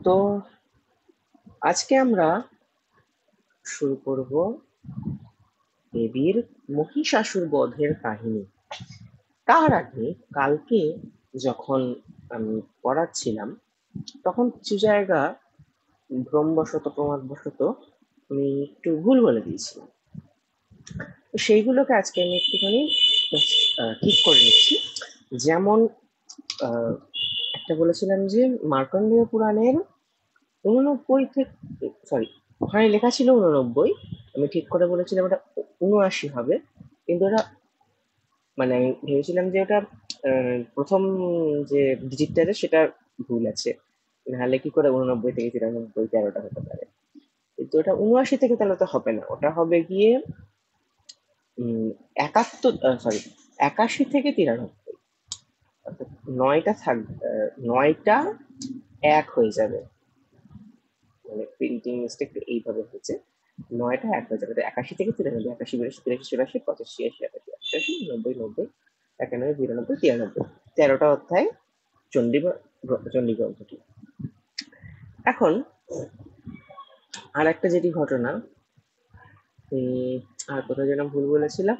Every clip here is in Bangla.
তো আজকে আমরা শুরু করব দেবীর মহিষাসুর বধের কাহিনী। তার আগে কালকে যখন আমি পড়াচ্ছিলাম তখন কিছু জায়গা ভ্রমবশত প্রমাদবশত আমি একটু ভুল বলে দিয়েছিলাম। তো সেইগুলোকে আজকে আমি একটুখানি ঠিক করে নিচ্ছি। যেমন একটা বলেছিলাম যে মার্কণ্ডেয় পুরাণের 89 থেকে, সরি, ওখানে লেখা ছিল 89, আমি ঠিক করে বলেছিলাম ওটা 79 হবে, কিন্তু ওটা মানে আমি ভেবেছিলাম যে ওটা প্রথম যে ডিজিটটা আছে সেটা ভুল আছে, নাহলে কি করে 89 থেকে 93 13টা হতে পারে। কিন্তু ওটা 79 থেকে তাহলে তো হবে না, ওটা হবে গিয়ে 71, সরি, 81 থেকে 93, অর্থাৎ 9টা থাকবে, 9টা 1 হয়ে যাবে, মানে প্রিন্টিং মিস্টেক এইভাবে হচ্ছে। 9টা 1 হয়ে যাবে, 81 থেকে 93, 81 82 83 84 85 86 88 88 90 90 91 92 93, 13টা অধ্যায় চণ্ডী চণ্ডী গ্রন্থটি। এখন আর একটা যেটি ঘটনা, আর কোথায় যেন ভুল বলেছিলাম,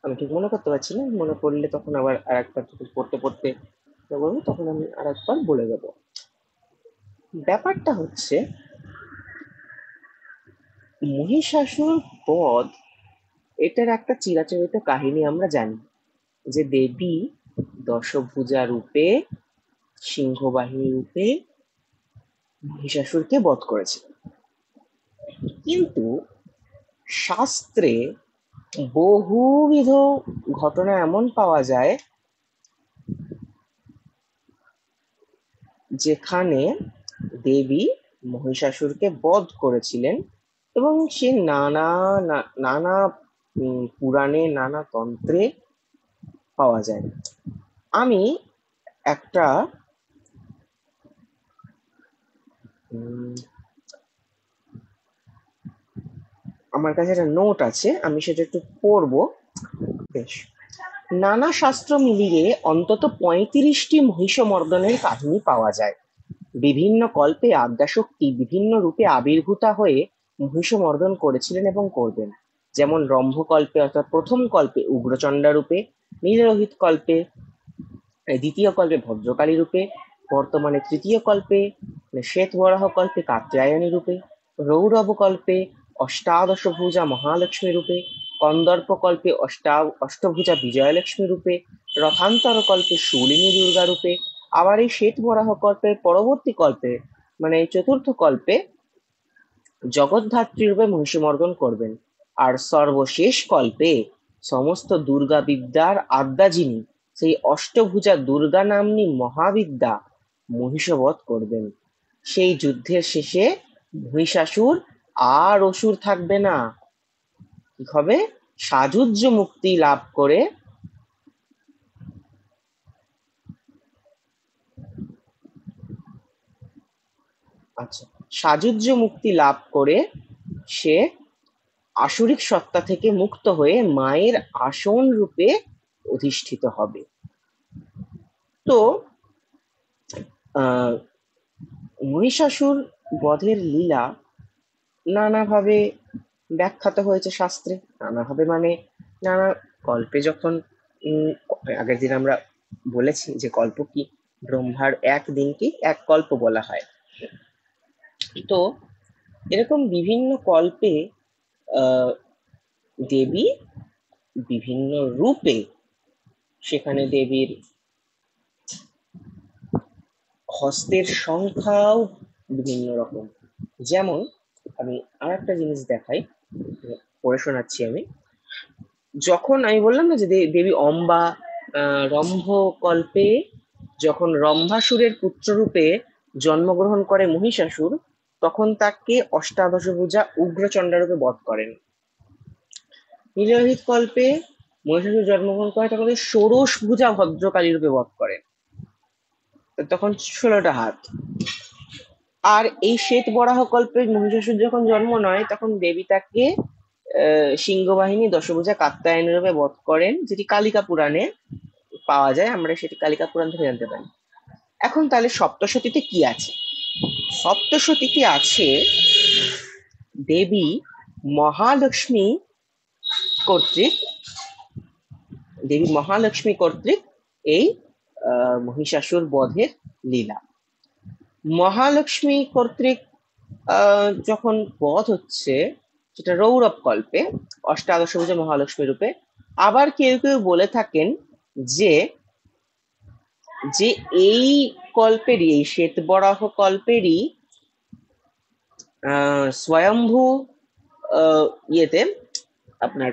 আমি ঠিক মনে করতে পারছি না, মনে পড়লে তখন আবার আর একবার পড়তে পড়তে বলবো, তখন আমি আর একবার বলে দেবো। ব্যাপারটা হচ্ছে মহিষাসুর বধ, এটার একটা চিরাচরিত কাহিনী আমরা জানি, যে দেবী দশভুজা রূপে, সিংহবাহিনী রূপে মহিষাসুরকে বধ করেছে। কিন্তু শাস্ত্রে বহুবিধ ঘটনা এমন পাওয়া যায় যেখানে দেবী মহিষাসুরকে বধ করেছিলেন, এবং সে নানা নানা পুরাণে, নানা তন্ত্রে পাওয়া যায়। আমি একটা আমার কাছে একটা নোট আছে, আমি সেটা একটু পড়বো। বেশ, নানা শাস্ত্র মিলিয়ে অন্তত 35টি মহিষমর্দনের কাহিনী পাওয়া যায়। বিভিন্ন কল্পে আদ্যাশক্তি বিভিন্ন রূপে আবির্ভূতা হয়ে মহিষমর্দন করেছিলেন এবং করবেন। যেমন রম্ভকল্পে অর্থাৎ প্রথম কল্পে উগ্রচণ্ডা রূপে, নীলরোহিত কল্পে, দ্বিতীয় কল্পে ভদ্রকালী রূপে, বর্তমানে তৃতীয় কল্পে শ্বেতবরাহ কল্পে কাত্যায়নী রূপে, রৌরব কল্পে অষ্টাদশভুজা মহালক্ষ্মী রূপে, কন্দর্প কল্পে অষ্টভুজা বিজয়লক্ষ্মী রূপে, রথান্তর কল্পে শূলিনী দুর্গা রূপে, আবার এই শ্বেতবরাহ কল্পের পরবর্তী কল্পে মানে চতুর্থ কল্পে জগদ্ধাত্রী রূপে মহিষমর্দন করবেন। আর সর্বশেষ কল্পে সমস্ত দুর্গা বিদ্যার আদ্যা যিনি, সেই অষ্টভুজা দুর্গা নাম্নী মহাবিদ্যা মহিষবধ করবেন। সেই যুদ্ধের শেষে মহিষাসুর আর অসুর থাকবে না, কি হবে, সাযুজ্য মুক্তি লাভ করে সাযুজ্য মুক্তি লাভ করে সে আসুরিক সত্তা থেকে মুক্ত হয়ে মায়ের আসন রূপে অধিষ্ঠিত হবে। তো মহিষাসুর বধের লীলা নানাভাবে ব্যাখ্যাত হয়েছে শাস্ত্রে, নানাভাবে মানে নানা কল্পে। যখন আগের দিন আমরা বলেছি যে কল্প কি, ব্রহ্মার এক দিনকে এক কল্প বলা হয়। তো এরকম বিভিন্ন কল্পে দেবী বিভিন্ন রূপে, সেখানে দেবীর হস্তের সংখ্যাও বিভিন্ন রকম। যেমন আমি আর একটা জিনিস দেখাই, পড়ে শোনাচ্ছি আমি। যখন আমি বললাম না যে দেবী অম্বা রম্ভ কল্পে যখন রম্ভাসুরের পুত্ররূপে জন্মগ্রহণ করে মহিষাসুর, তখন তাকে অষ্টাদশভুজা উগ্রচণ্ডা রূপে বধ করেন। নীলরোহিত কল্পে মহিষাসুর জন্মগ্রহণ করে তখন ষোড়শ ভুজা ভদ্রকালী রূপে বধ করেন, তখন 16টা হাত। আর এই শ্বেত বরাহ কল্পে মহিষাসুর যখন জন্ম নয়, তখন দেবী তাকে সিংহবাহিনী দশভুজা কাত্যায়নী রূপে বধ করেন, যেটি কালিকা পুরাণে পাওয়া যায়, আমরা সেটি কালিকা পুরাণ থেকে জানতে পারি। এখন তাহলে সপ্তশতীতে কি আছে? সপ্তশতীতে আছে দেবী মহালক্ষ্মী কর্তৃক এই মহিষাসুর বধের লীলা। মহালক্ষ্মী কর্তৃক যখন বধ হচ্ছে, সেটা রৌরব কল্পে অষ্টাদশভুজা মহালক্ষ্মী রূপে। আবার কেউ কেউ বলে থাকেন যে যে এই কল্পেরই, এই শ্বেতবরাহ কল্পেরই স্বয়ম্ভু ইয়েতে আপনার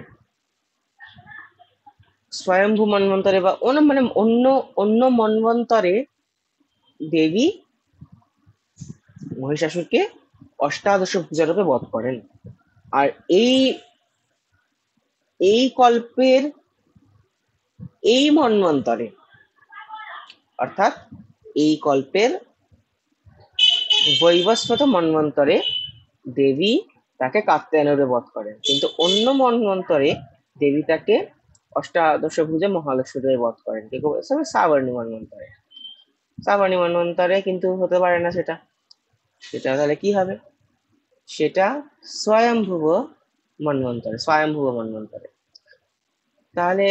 স্বয়ম্ভু মন্বন্তরে বা মানে অন্য অন্য মন্বন্তরে দেবী মহিষাসুরকে অষ্টাদশ ভুজা রূপে বধ করেন। আর এই কল্পের এই মন্বন্তরে, অর্থাৎ এই কল্পের বৈবস্বত মন্বন্তরে দেবী তাকে কাত্যায়ন রূপে বধ করেন, কিন্তু অন্য মন্বন্তরে দেবী তাকে অষ্টাদশ ভুজা মহালক্ষ্মী রূপে বধ করেন। কি বলেছে? সাবর্ণী মন্বন্তরে। সাবর্ণী মন্বন্তরে কিন্তু হতে পারে না সেটা। সেটা তাহলে কি হবে? সেটা স্বয়ম্ভুব মন্বন্তরে। তাহলে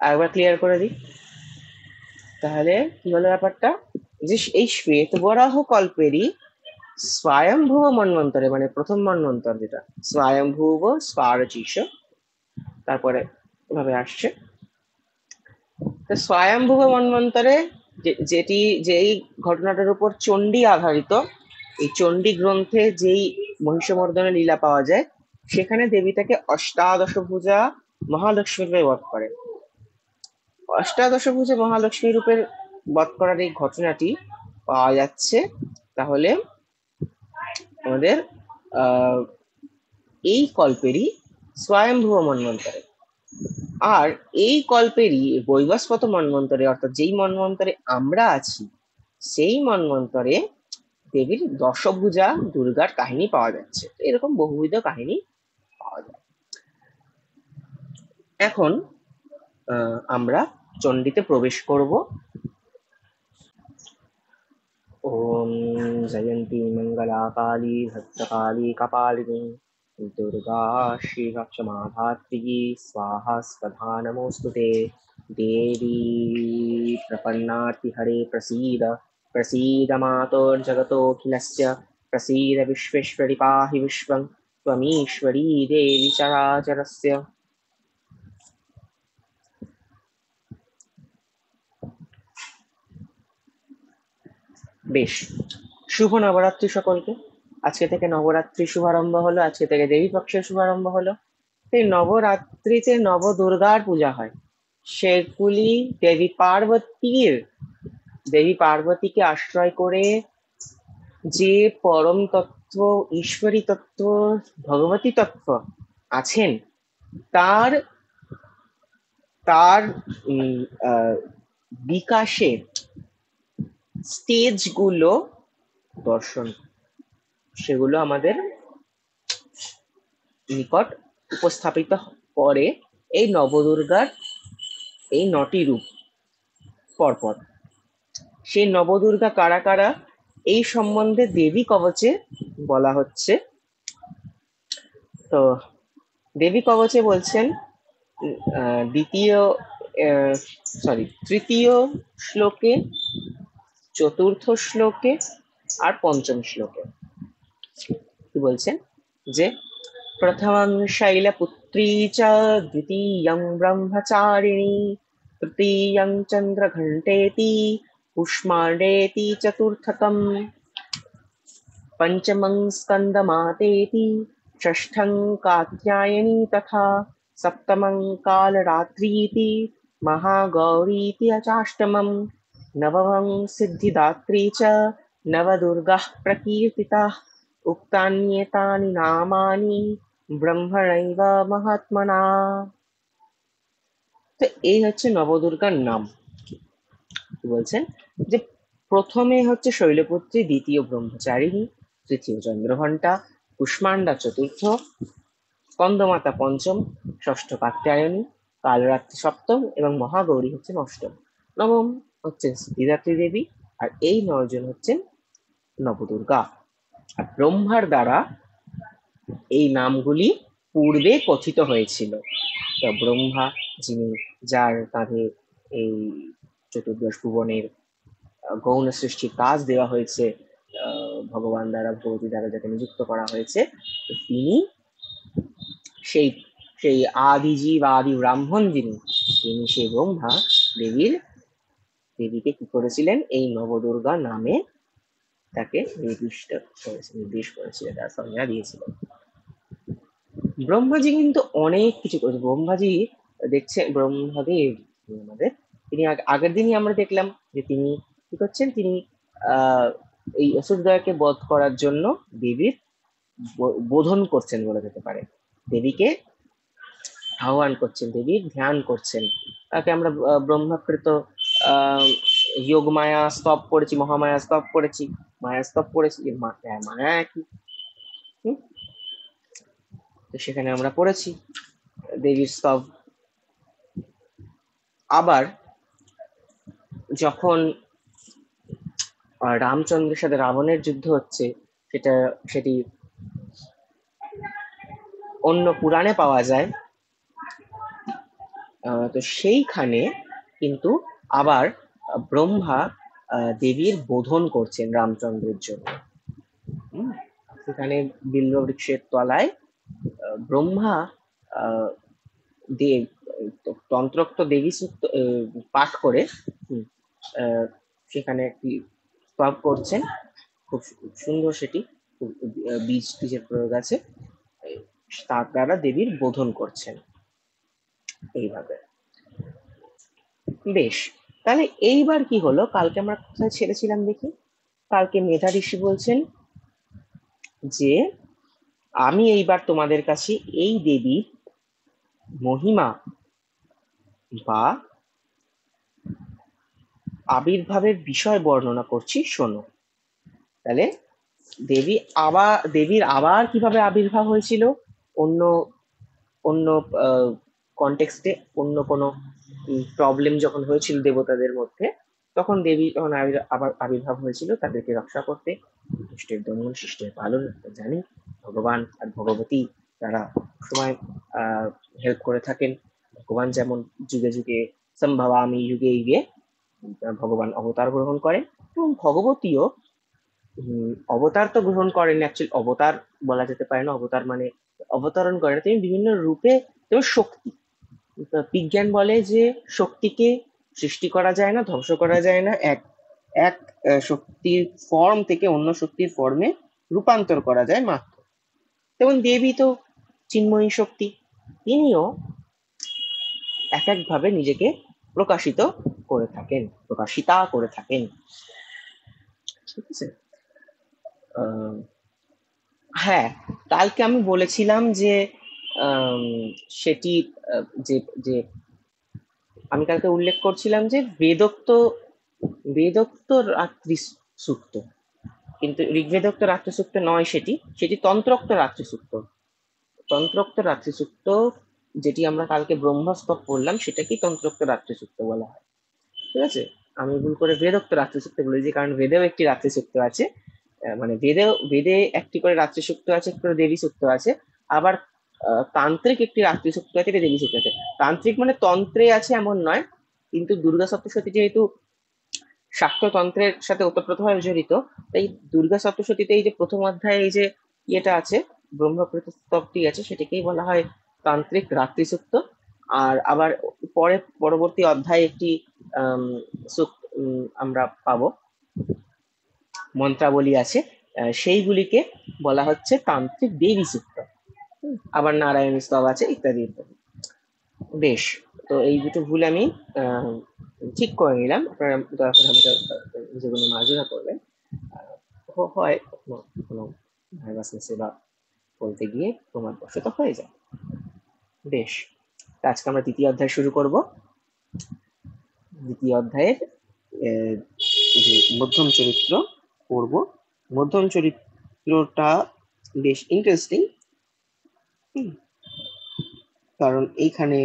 আরেকবার ক্লিয়ার করে দিই। তাহলে কি হলো ব্যাপারটা, যে এই শ্বেতবরাহ কল্পেরই স্বয়ম্ভুব মন্বন্তরে, মানে প্রথম মন্বন্তর যেটা স্বয়ম্ভুব স্বারচিষ, তারপরে এভাবে আসছে। তো স্বয়ম্ভুব মন্বন্তরে যেই ঘটনাটার উপর চণ্ডী আধারিত, এই চণ্ডী গ্রন্থে যেই মহিষমর্দনের লীলা পাওয়া যায়, সেখানে দেবী তাকে অষ্টাদশ ভুজা মহালক্ষ্মী রূপে বধ করেন। অষ্টাদশ ভুজা মহালক্ষ্মী রূপের বধ করার এই ঘটনাটি পাওয়া যাচ্ছে তাহলে আমাদের এই কল্পেরই স্বয়ম্ভুব মন্বন্তরে। আর এই কল্পেরই বৈবস্বত মন্বন্তরে, অর্থাৎ যেই মন্বন্তরে আমরা আছি, সেই মন্বন্তরে দেবীর দশভুজা দুর্গার কাহিনী পাওয়া যাচ্ছে। এরকম বহুবিধ কাহিনী পাওয়া যায়। এখন আমরা চণ্ডীতে প্রবেশ করব। ওম জয়ন্তী মঙ্গলা কালী ভদ্রকালী কপালিনী দুর্गा श्रीरक्षमाधात्री स्वाहा स्वधा नमोस्तुते। देवी प्रपन्नार्तिहरे प्रसीद प्रसीद मातोर्जगतोऽखिलस्य प्रसीद विश्वेश्वरि पाहि विश्वं त्वमीश्वरी देवी चराचरस्य। বেশ, শুভ নবরাত্রি সকলকে। আজকে থেকে নবরাত্রি শুভারম্ভ হলো, আজকে থেকে দেবী পক্ষের শুভারম্ভ হলো। এই নবরাত্রিতে নবদুর্গার পূজা হয়, সেগুলি দেবী পার্বতীকে আশ্রয় করে যে পরম তত্ত্ব, ঈশ্বরী তত্ত্ব, ভগবতী তত্ত্ব আছেন, তার তার বিকাশের স্টেজগুলো দর্শন, সেগুলো আমাদের নিকট উপস্থাপিত করে এই নবদুর্গার এই 9টি রূপ পরপর। সেই নবদুর্গা কারা কারা এই সম্বন্ধে দেবী কবচে বলা হচ্ছে। তো দেবী কবচে বলছেন তৃতীয় শ্লোকে, চতুর্থ শ্লোকে আর পঞ্চম শ্লোকে কি বলছেন, যে প্রথমং শৈলপুত্রী চ দ্বিতীয়ং ব্রহ্মচারিণী তৃতীয়ং চন্দ্রঘণ্টেতি কুষ্মাণ্ডেতি চতুর্থকম पंचमं स्कंदमातेति षष्ठं कात्यायनी तथा सप्तमं कालरात्रीति महागौरीति अचाष्टमं नवमं सिद्धिदात्री च नवदुर्गाः प्रकीर्तिताः उक्तान्येतानि नामानि ব্রহ্মণৈব মহাত্মনা। তো এই হচ্ছে নবদুর্গার নাম। কি বলছেন, যে প্রথমে হচ্ছে শৈলপুত্রী, দ্বিতীয় ব্রহ্মচারিণী, তৃতীয় চন্দ্রঘণ্টা, কুষ্মাণ্ডা চতুর্থ, স্কন্দমাতা পঞ্চম, ষষ্ঠ কাত্যায়নী, কালরাত্রি সপ্তম এবং মহাগৌরী হচ্ছেন অষ্টম। নবম হচ্ছেন স্থিতিদাত্রী দেবী, আর এই 9 জন হচ্ছেন নবদুর্গা। আর ব্রহ্মার দ্বারা এই নামগুলি পূর্বে কথিত হয়েছিল। তো ব্রহ্মা, যিনি যার কাঁধে এই চতুর্দশ ভুবনের গৌণ সৃষ্টির কাজ দেওয়া হয়েছে, ভগবান দ্বারা, ভগবতী দ্বারা যাকে নিযুক্ত করা হয়েছে, তো তিনি সেই সেই আদি জীব, আদি ব্রাহ্মণ যিনি, তিনি সেই ব্রহ্মা দেবীকে কি করেছিলেন, এই নবদুর্গা নামে তাকে নির্দেশ করেছিলেন, তার সংজ্ঞা দিয়েছিলেন। ব্রহ্মাজি কিন্তু অনেক কিছু করেছে। ব্রহ্মাজি দেখছে, ব্রহ্মদেব আমাদের, তিনি আগের দিনই আমরা দেখলাম যে তিনি কি করছেন, তিনি এই অসুরদয়কে বধ করার জন্য দেবীর বোধন করছেন বলা যেতে পারে, দেবীকে আহ্বান করছেন, দেবীর ধ্যান করছেন। তাকে আমরা ব্রহ্মাকৃত যোগ মায়া স্তব পড়েছি, মহামায়া স্তব পড়েছি, মায়া স্তব পড়েছি, মায়া একই। তো সেখানে আমরা পড়েছি দেবীর স্তব। আবার যখন রামচন্দ্রের সাথে রাবণের যুদ্ধ হচ্ছে, সেটি অন্য পুরাণে পাওয়া যায়। তো সেইখানে কিন্তু আবার ব্রহ্মা দেবীর বোধন করছেন রামচন্দ্রের জন্য। সেখানে বিল্ব বৃক্ষের তলায় ব্রহ্মা তন্ত্রোক্ত দেবী সূক্ত পাঠ করে সেখানে একটি স্তব করছেন, খুব সুন্দর, সেটি বীজের প্রয়োগ আছে, তার দ্বারা দেবীর বোধন করছেন এইভাবে। বেশ, তাহলে এইবার কি হলো, কালকে আমরা কোথায় ছেড়েছিলাম দেখি। কালকে মেধা ঋষি বলছেন যে আমি এইবার তোমাদের কাছে এই দেবীর মহিমা বা আবির্ভাবের বিষয় বর্ণনা করছি, শোনো। তাহলে দেবীর আবার কিভাবে আবির্ভাব হয়েছিল, অন্য অন্য কনটেক্সটে, অন্য কোনো প্রবলেম যখন হয়েছিল দেবতাদের মধ্যে, তখন দেবী যখন আবার আবির্ভাব হয়েছিল তাদেরকে রক্ষা করতে। দুষ্টের দমন, শিষ্টের পালন, জানি ভগবান আর ভগবতী তারা সময় হেল্প করে থাকেন। ভগবান যেমন যুগে যুগে সম্ভবামি যুগে যুগে ভগবান অবতার গ্রহণ করেন, এবং ভগবতীও অবতার তো গ্রহণ করেন, অ্যাকচুয়ালি অবতার বলা যেতে পারে না, অবতার মানে অবতরণ করেন, তিনি বিভিন্ন রূপে। যেমন শক্তি, বিজ্ঞান বলে যে শক্তিকে সৃষ্টি করা যায় না, ধ্বংস করা যায় না, এক এক শক্তির ফর্ম থেকে অন্য শক্তির ফর্মে রূপান্তর করা যায় মাত্র। যেমন দেবী তো চিন্ময়ী শক্তি, তিনিও এক একভাবে নিজেকে প্রকাশিত করে থাকেন, প্রকাশিতা করে থাকেন। ঠিক আছে। হ্যাঁ, কালকে আমি বলেছিলাম যে সেটি যে যে আমি কালকে উল্লেখ করছিলাম যে বেদোক্ত রাত্রি সূক্ত, কিন্তু ঋগ্বেদোক্ত রাত্রি সূক্ত নয়, সেটি সেটি তন্ত্রোক্ত রাত্রি সূক্ত। তন্ত্রোক্ত রাত্রি সূক্ত যেটি আমরা কালকে ব্রহ্মস্তব পড়লাম, সেটাকেই তন্ত্রোক্ত রাত্রি সূক্ত বলা হয়। ঠিক আছে, আমি ভুল করে বেদোক্ত রাত্রি সূক্ত বলেছি, কারণ বেদেও একটি রাত্রি সূক্ত আছে, মানে বেদে একটি করে রাত্রি সূক্ত আছে, একটি করে দেবী সূক্ত আছে। আবার তান্ত্রিক একটি রাত্রি সূক্ত আছে, একটি দেবী সূক্ত আছে। তান্ত্রিক মানে তন্ত্রে আছে এমন নয়, কিন্তু দুর্গা সপ্তশতী যেহেতু শাক্ততন্ত্রের সাথে ওতপ্রোতভাবে জড়িত, তাই দুর্গা সপ্তশতীতে এই যে প্রথম অধ্যায়ে এই যে ইয়েটা আছে, ব্রহ্মকৃত স্তবটি আছে, সেটাকেই বলা হয় তান্ত্রিক রাত্রি সূক্ত। আর আবার পরবর্তী অধ্যায়ে একটি আমরা পাবো, মন্ত্রাবলী আছে, সেইগুলিকে বলা হচ্ছে তান্ত্রিক দেবী সূক্ত। আবার নারায়ণী স্তব আছে, ইত্যাদি ইত্যাদি। বেশ, তো এই দুটো ভুল আমি ঠিক করে নিলাম, আপনারা দয়া করে আমাকে যেগুলো মার্জনা করবেন। হয় কখনো কোনো নার্ভাসনেসে বা বলতে গিয়ে প্রমাণ বশত হয়ে যায়। বেশ, আজকে আমরা দ্বিতীয় অধ্যায় শুরু করব। দ্বিতীয় অধ্যায়ের যে মধ্যম চরিত্র পড়ব। মধ্যম চরিত্রটা বেশ ইন্টারেস্টিং, কারণ এইখানে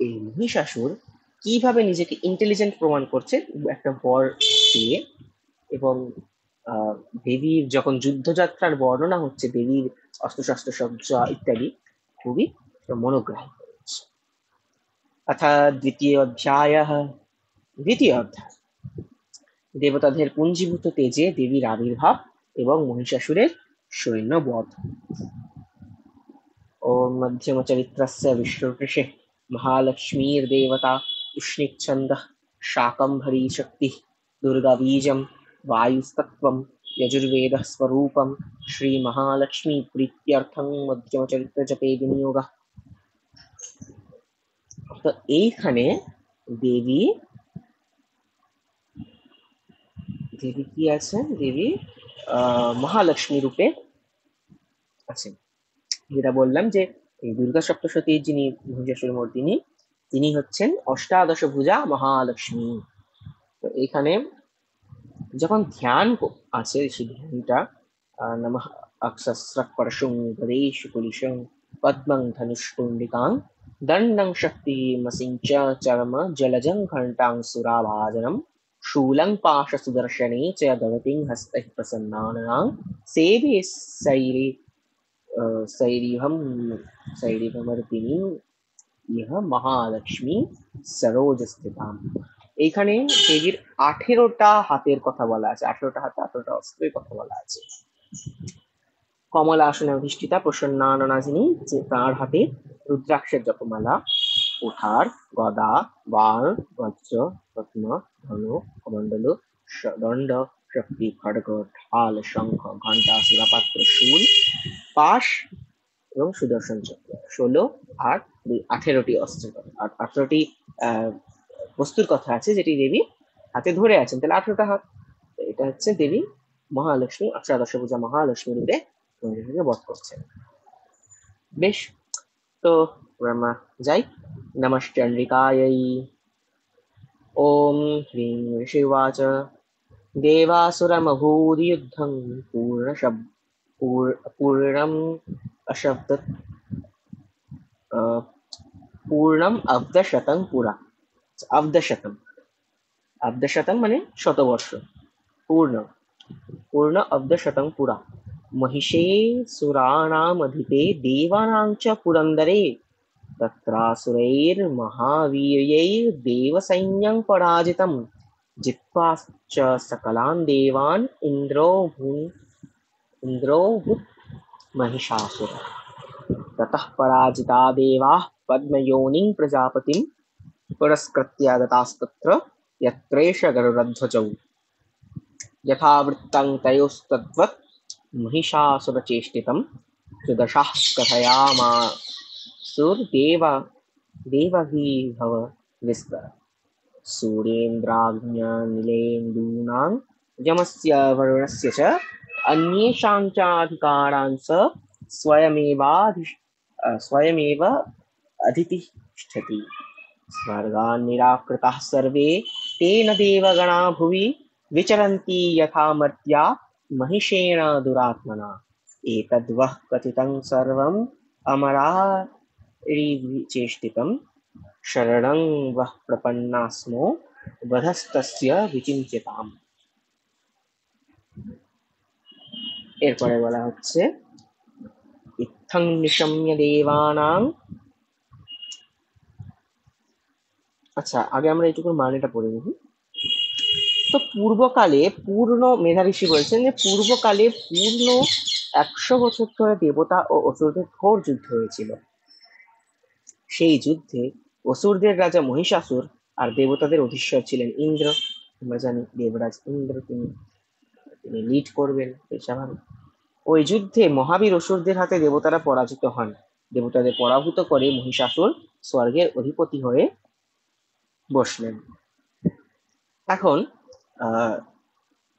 এই মহিষাসুর কিভাবে নিজেকে ইন্টেলিজেন্ট প্রমাণ করছে একটা বর দিয়ে, এবং দেবীর যখন যুদ্ধযাত্রার বর্ণনা হচ্ছে, দেবীর অস্ত্রশস্ত্র সজ্জা ইত্যাদি খুবই মনোগ্রাহী হচ্ছে। অথা দ্বিতীয় অধ্যায় দেবতাদের পুঞ্জীভূত তেজে দেবীর আবির্ভাব এবং মহিষাসুরের সৈন্যবধ। ओम मध्यम चरित्रस्य विष्णुऋषे महालक्ष्मीर्देवता उष्णिच्छन्दः शाकम्भरी शक्तिः दुर्गाबीजं वायुस्तत्त्वं यजुर्वेदः स्वरूपं श्रीमहालक्ष्मी प्रीत्यर्थं मध्यमचरित्रजपे विनियोगः। তো এইখানে দেবী দেবী কি আছেন? দেবী মহালক্ষ্মী রূপে আছেন। যেটা বললাম যে এই দুর্গা সপ্তশতীর যিনি মহিষাসুর মর্দিনী, তিনি হচ্ছেন অষ্টাদশ ভুজা মহালক্ষ্মী। তো এখানে যখন ধ্যান আছে, সেই ধ্যানটা নমঃ অক্ষস্রৎপরশুং গদেশু কুলিশং পদ্মং ধনুষ্কুণ্ডিকাং দণ্ডং শক্তিমসিঞ্চ চরম জলজং ঘণ্টাং সুরাভাজনম शूलं पाशसुदर्शने च दवतिं हस्तैः प्रसन्नानां सेवे सैरिभमर्दिनीं ইহ মহালক্ষ্মী সরোজস্থিতাম। এইখানে দেবীর 18টা হাতের কথা বলা আছে, 18টা হাতে 18টা অস্ত্রের কথা বলা আছে। কমলা আসনে অধিষ্ঠিতা প্রসন্নাননাজিনী, যে তার হাতে রুদ্রাক্ষের জপমালা, কুঠার, গদা, বাল, বজ্র, রত্ন, ধনু, কমণ্ডল, দণ্ড, শক্তি, খড়গ, ঢাল, শঙ্খ, ঘণ্টা, সুরাপাত্র, শূল, পাশ এবং সুদর্শন চক্র। 16 আর 18টি অস্ত্রের কথা, আর 18টি বস্তুর কথা আছে যেটি দেবী হাতে ধরে আছেন। তাহলে 18টা হাত, এটা হচ্ছে দেবী মহালক্ষ্মী, অষ্টাদশ পূজা মহালক্ষ্মী রূপে বধ করছেন। বেশ, তো আমরা যাই। নমশ্চন্দ্রিকাयै। ওম হ্রিং ঋষির্বাচ দেবাসুরমভূদ্যুদ্ধং पूर्णम् अब्दशतं पुरा। अब्दशतं মানে শতবর্ষ, पूर्ण अब्दशतं पुरा महिषे सुराणामधिपे देवानां च पुरन्दरे तत्रासुरैर्महावीर्यैर्देवसैन्यं पराजितं जित्वा च सकलान् देवान् इन्द्रोऽभूत् महिषासुरः। ततः पराजिता देवाः पद्मयोनिं प्रजापतिं पुरस्कृत्य गतास्तत्र यत्रेष गरुडध्वजौ। यथावृत्तं तयोस्तद्वत् महिषासुरचेष्टितं सुदशाः कथयामासुर्देवगीभव विस्तर। सूर्येन्द्राग्न्यनिलेन्दूनां यमस्य वरुणस्य च अन्येषां चाधिकारान् स स्वयमेव अधितिष्ठति। स्वर्गान् निराकृताः सर्वे तेन देवगणा भुवि विचरन्ति यथा मर्त्या महिषेण दुरात्मना। एतद्वः कथितं सर्वम् अमरारिविचेष्टितं शरणं वः प्रपन्नास्मो वधस्तस्य विचिन्त्यताम्। এরপরে বলা হচ্ছে ইত্থং নিশম্য দেবানাং। আচ্ছা, আগে আমরা এইটুকুর মানেটা পড়ে নিই। তো পূর্বকালে পূর্ণ, মেধা ঋষি বলছেন যে পূর্বকালে পূর্ণ 100 বছর ধরে দেবতা ও অসুরদের ঘোর যুদ্ধ হয়েছিল। সেই যুদ্ধে অসুরদের রাজা মহিষাসুর আর দেবতাদের অধীশ্বর ছিলেন ইন্দ্র। আমরা জানি দেবরাজ ইন্দ্র, তিনি লিড করবেন স্বাভাবিক। ওই যুদ্ধে মহাবীর অসুরদের হাতে দেবতারা পরাজিত হন। দেবতাদের পরাভূত করে মহিষাসুর স্বর্গের অধিপতি হয়ে বসলেন। এখন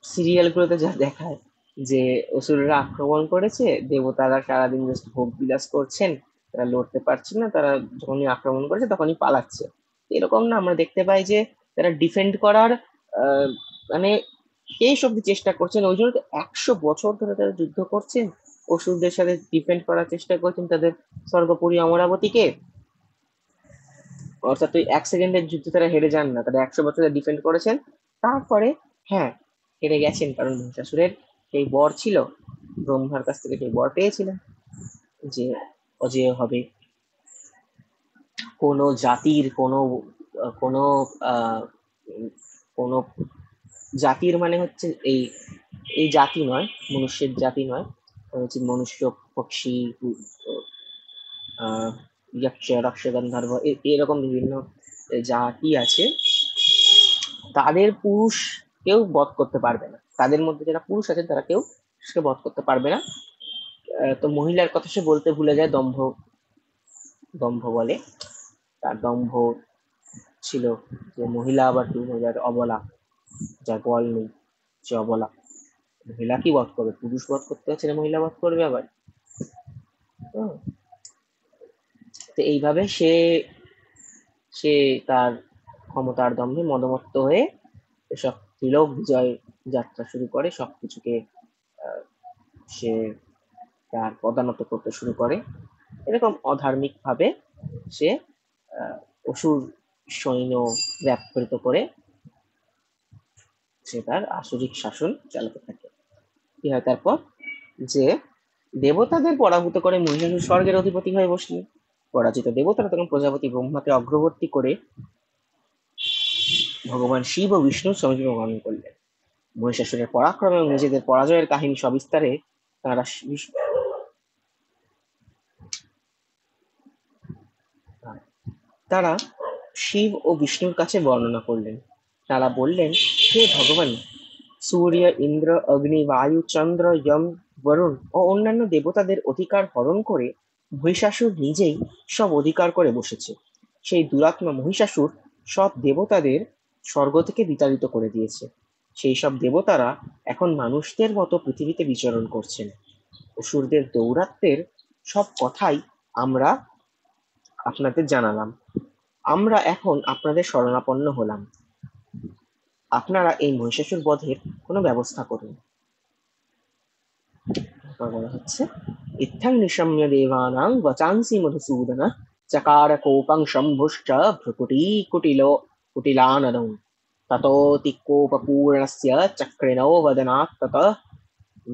সিরিয়ালগুলোতে যা দেখায় যে অসুররা আক্রমণ করেছে, দেবতারা সারাদিন জাস্ট ভোগ বিলাস করছেন, তারা লড়তে পারছেন না, তারা যখনই আক্রমণ করেছে তখনই পালাচ্ছে। এরকম না, আমরা দেখতে পাই যে তারা ডিফেন্ড করার মানে শেষ অব্দি চেষ্টা করছেন। ওই জন্য 100 বছর ধরে তারা যুদ্ধ করছেন, অসুরদের সাথে ডিফেন্ড করার চেষ্টা করছেন তাদের স্বর্গপুরী অমরাবতীকে। অর্থাৎ ওই 1 সেকেন্ডের যুদ্ধে তারা হেরে যান না, তারা 100 বছরের ডিফেন্ড করেছেন। তারপরে হ্যাঁ, হেরে গেছেন কারণ মহিষাসুরের সেই বর ছিল, ব্রহ্মার কাছ থেকে সেই বর পেয়েছিলেন যে অজেয় হবে। কোনো জাতির কোনো আহ উম, কোনো জাতির মানে হচ্ছে এই এই জাতি নয়, মনুষ্যের জাতি নয়, হচ্ছে মনুষ্য, পক্ষী, আহ যক্ষ, রক্ষ, গন্ধর্ব, এরকম বিভিন্ন জাতি আছে। তাদের পুরুষ কেউ বধ করতে পারবে না, তাদের মধ্যে যারা পুরুষ আছেন তারা কেউ সে বধ করতে পারবে না। তো মহিলার কথা সে বলতে ভুলে যায়, দম্ভ, দম্ভ বলে, তার দম্ভ ছিল যে মহিলা আবার কি, মহিলার অবলা, যার বল নেই, সে অবলা। মহিলা কি বধ করবে, পুরুষ বধ করতে হচ্ছে না, মহিলা বধ করবে আবার। হুম, তো এইভাবে সে সে তার ক্ষমতার দম্ভে মদমত্ত হয়ে এসব ত্রিলোক বিজয় যাত্রা শুরু করে, সবকিছুকে আহ, সে তার পদানত করতে শুরু করে। এরকম অধার্মিক ভাবে সে আহ, অসুর সৈন্য ব্যাপৃত করে সে তার আসুরিক শাসন চালাতে থাকে। কি হয় তারপর, যে দেবতাদের পরাভূত করে মহিষাসুর স্বর্গের অধিপতি হয়ে বসলেন। পরাজিত দেবতারা তখন প্রজাপতি ব্রহ্মাকে অগ্রবর্তী করে ভগবান শিব ও বিষ্ণুর সমীপে গমন করলেন। মহিষাসুরের পরাক্রম এবং নিজেদের পরাজয়ের কাহিনী সবিস্তারে তারা তারা শিব ও বিষ্ণুর কাছে বর্ণনা করলেন। তারা বললেন, হে ভগবান, সূর্য, ইন্দ্র, অগ্নি, বায়ু, চন্দ্র, যম, বরুণ ও অন্যান্য দেবতাদের অধিকার হরণ করে মহিষাসুর নিজেই সব অধিকার করে বসেছে। সেই দুরাত্মা মহিষাসুর সব দেবতাদের স্বর্গ থেকে বিতাড়িত করে দিয়েছে। সেই সব দেবতারা এখন মানুষদের মতো পৃথিবীতে বিচরণ করছেন। অসুরদের দৌরাত্ম্যের সব কথাই আমরা আপনাদের জানালাম। আমরা এখন আপনাদের শরণাপন্ন হলাম। আপনারা এই মহিষাসুর বধের কোনো ব্যবস্থা করুন। তারপর বলা হচ্ছে, ইত্থং নিশম্য দেবানাং বচাংসি মধুসূদন চকার কোপং শম্ভুশ্চ কুটিলানদং ততোতি কোপপূর্ণস্য চক্রিণো वदनात् ततः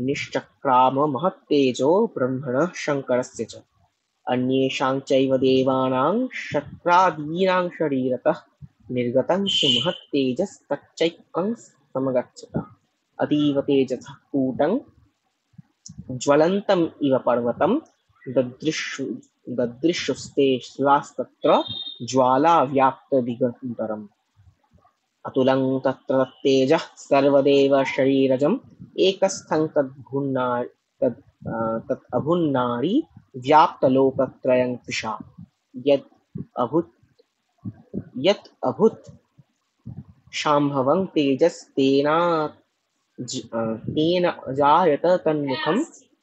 निश्चक्राम महत्तेजो ब्रह्मणः शङ्करस्य च अन्येषां चैव देवानां शक्रादीनां शरीरतः निर्गतं च महत्तेजस्तच्चैकं समगच्छत अतीव तेजसः कूटं ज्वलन्तम् इव पर्वतं ददृशुस्ते शिलास्तत्र ज्वालाव्याप्तदिगन्तरम् अतुलं तत्र तेजः सर्वदेव शरीरजम् एकस्थं तत् अभुन्नारी व्याप्तलोकत्रयं कृशा यद् अभूत् यत् अभूत् शाम्भवं तेन अजायत तन्मुखं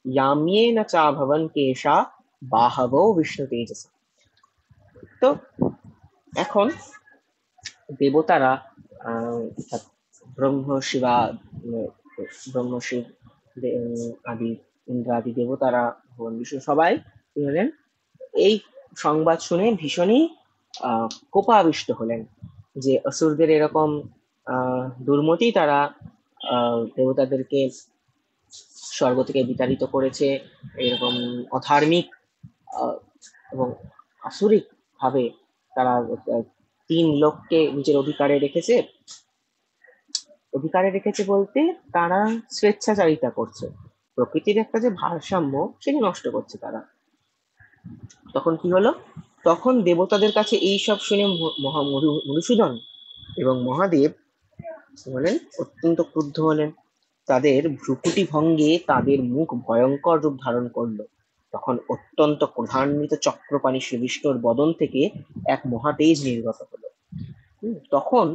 याम्येन चाभवन् केशा बाहवो विष्णु तेजसा। তো এখন দেবতারা অর্থাৎ ব্রহ্ম শিবা ব্রহ্ম শিব আদি ইন্দ্র আদি দেবতারা, ভগবান বিষ্ণু সবাই কি হলেন, এই সংবাদ শুনে ভীষণই কোপাবিষ্ট হলেন যে অসুরদের এরকম দুর্মতি, তারা দেবতাদেরকে স্বর্গ থেকে বিতাড়িত করেছে, এরকম অধার্মিক এবং আসুরিক ভাবে তারা 3 লোককে নিজের অধিকারে রেখেছে। অধিকারে রেখেছে বলতে তারা স্বেচ্ছাচারিতা করছে, প্রকৃতির একটা যে ভারসাম্য সেটা নষ্ট করছে তারা। তখন কি হলো, তখন দেবতাদের কাছে এই সব শুনে মধুসূদন এবং মহাদেব বলেন অত্যন্ত ক্রুদ্ধ হলেন। তাদের ভ্রুকুটি ভঙ্গে তাদের মুখ ভয়ঙ্কর রূপ ধারণ করলো। তখন অত্যন্ত ক্রোধান্বিত চক্রপাণি শ্রীবিষ্ণুর বদন থেকে এক মহাতেজ নির্গত হলো। তখন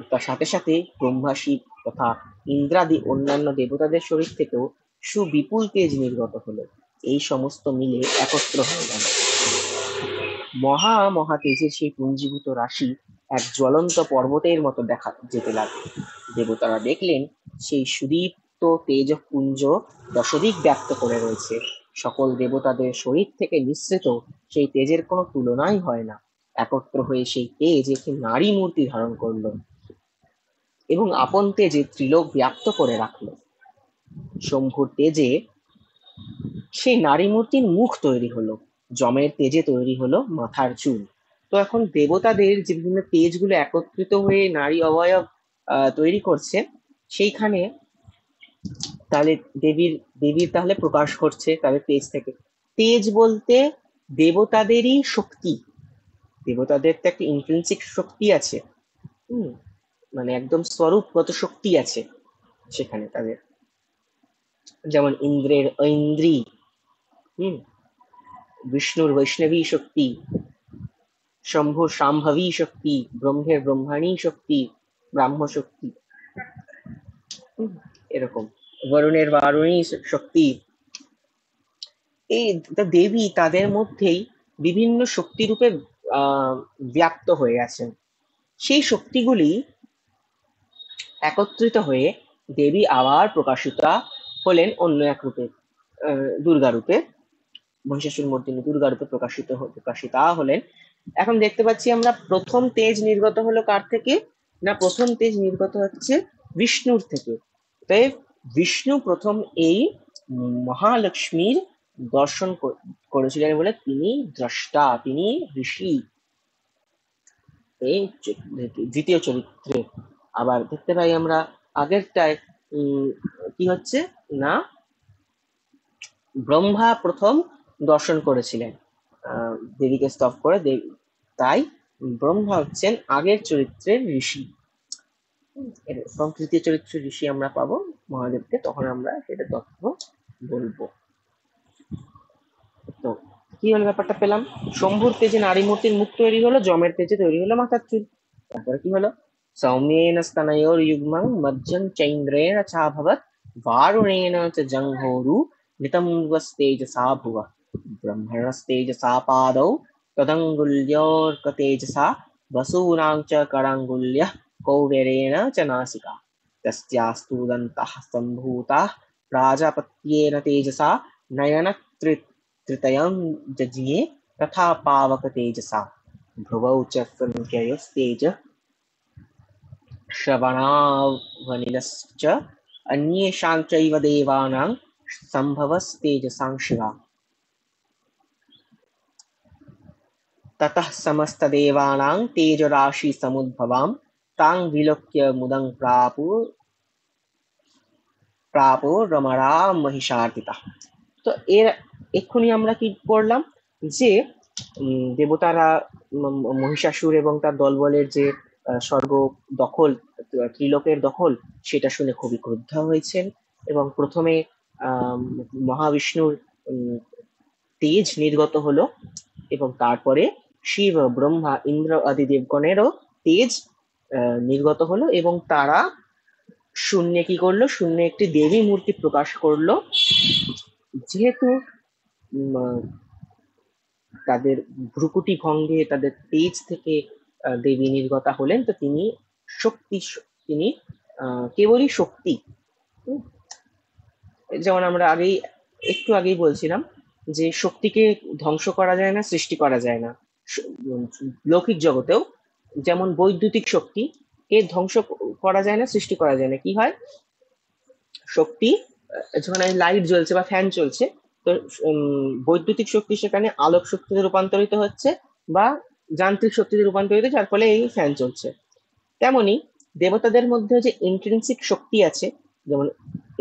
তার সাথে সাথে ব্রহ্মা, শিব তথা ইন্দ্রাদি অন্যান্য দেবতাদের শরীর থেকেও সুবিপুল তেজ নির্গত হলো। এই সমস্ত মিলে একত্র হয়ে গেল। মহা তেজের সেই পুঞ্জীভূত রাশি এক জ্বলন্ত পর্বতের মতো দেখা যেতে লাগলো। দেবতারা দেখলেন সেই সুদীপ্ত তেজপুঞ্জ দশদিক ব্যাপ্ত করে রয়েছে। সকল দেবতাদের শরীর থেকে নিঃসৃত সেই তেজের কোনো তুলনাই হয় না। একত্র হয়ে সেই তেজ একটি নারী মূর্তি ধারণ করলো এবং আপন তেজে ত্রিলোক ব্যাপ্ত করে রাখলো। শম্ভুর তেজে সেই নারী মূর্তির মুখ তৈরি হলো, যমের তেজে তৈরি হলো মাথার চুল। তো এখন দেবতাদের যে বিভিন্ন তেজগুলো একত্রিত হয়ে নারী অবয়ব তৈরি করছে, সেইখানে তাহলে দেবীর তাহলে প্রকাশ ঘটছে তাদের তেজ থেকে। তেজ বলতে দেবতাদেরই শক্তি, দেবতাদের তো একটা ইন্ট্রিনসিক শক্তি আছে, হুম, মানে একদম স্বরূপগত শক্তি আছে সেখানে তাদের, যেমন ইন্দ্রের ঐন্দ্রী, হুম, বিষ্ণুর বৈষ্ণবী শক্তি, শম্ভুর শাম্ভবী শক্তি, ব্রহ্মের ব্রহ্মাণী শক্তি, ব্রাহ্ম শক্তি, এরকম বরুণের বারুণী শক্তি। এই দেবী তাদের মধ্যেই বিভিন্ন শক্তিরূপে ব্যাপ্ত হয়ে আছেন। সেই শক্তিগুলি একত্রিত হয়ে দেবী আবার প্রকাশিতা হলেন অন্য এক রূপে, দুর্গা রূপে, মহিষাসুর মর্দিনী দুর্গা রূপে প্রকাশিতা হলেন। এখন দেখতে পাচ্ছি আমরা প্রথম তেজ নির্গত হলো কার থেকে, না প্রথম তেজ নির্গত হচ্ছে বিষ্ণুর থেকে। তাই বিষ্ণু প্রথম এই মহালক্ষ্মীর দর্শন করেছিলেন বলে তিনি দ্রষ্টা, তিনি ঋষি এই দ্বিতীয় চরিত্রে। আবার দেখতে পাই আমরা আগেরটায় কি হচ্ছে না, ব্রহ্মা প্রথম দর্শন করেছিলেন দেবীকে স্তব করে, তাই ব্রহ্মা হচ্ছেন আগের চরিত্রের ঋষি এবং তৃতীয় চরিত্রের ঋষি আমরা পাবো মহাদেবকে, তখন আমরা সেটা তথ্য বলবো। তো কি হলো ব্যাপারটা পেলাম, শম্ভুর তেজে নারী মূর্তির মুখ তৈরি হলো, যমের তেজে তৈরি হলো মাথার চুল। তারপরে কি হলো, সৌম্যেন স্তনয়োর যুগ্মং মজ্জং চৈন্দ্রেণ চাভবৎ বারুণেন চ জঙ্ঘোরু নিতম্বস্তেজসা ভুব ব্রহ্মণস্তেজসা পাদৌ তদঙ্গুল্योर्कतेजसा वसूनां च कराङ्गुल्यः कौबेरेण च नासिका तस्यास्तु दन्ताः सम्भूताः प्राजापत्येन तेजसा नयनत्रितयं जज्ञे तथा पावक तेजसा भ्रुवौ च सन्ध्ययोस्तेज श्रवणावनिलश्च अन्येषां चैव देवानां सम्भवस्तेजसां शिवा ततः समस्तदेवानां तेजराशि समुद्भवां तां विलोक्य मुदं प्रापो रमणा महिषार्दिता। তো এর এক্ষুনি আমরা কি করলাম যে দেবতারা মহিষাসুর এবং তার দলবলের যে স্বর্গ দখল, ত্রিলোকের দখল, সেটা শুনে খুবই ক্রুদ্ধ হয়েছেন এবং প্রথমে মহাবিষ্ণুর তেজ নির্গত হলো এবং তারপরে শিব, ব্রহ্মা, ইন্দ্র আদি দেবগণেরও তেজ নির্গত হলো এবং তারা শূন্যে কি করলো, শূন্যে একটি দেবী মূর্তি প্রকাশ করলো। যেহেতু তাদের ভ্রুকুটি ভঙ্গে তাদের তেজ থেকে দেবী নির্গতা হলেন, তো তিনি শক্তি, তিনি কেবলই শক্তি। যেমন আমরা একটু আগেই বলছিলাম যে শক্তিকে ধ্বংস করা যায় না, সৃষ্টি করা যায় না। লৌকিক জগতেও যেমন বৈদ্যুতিক শক্তি কে ধ্বংস করা যায় না, সৃষ্টি করা যায় না। কি হয়, শক্তি যখন লাইট জ্বলছে বা ফ্যান চলছে, তো বৈদ্যুতিক শক্তি সেখানে আলোক শক্তিতে রূপান্তরিত হচ্ছে বা যান্ত্রিক শক্তিতে রূপান্তরিত, যার ফলে এই ফ্যান চলছে। তেমনি দেবতাদের মধ্যে যে ইন্ট্রিনসিক শক্তি আছে, যেমন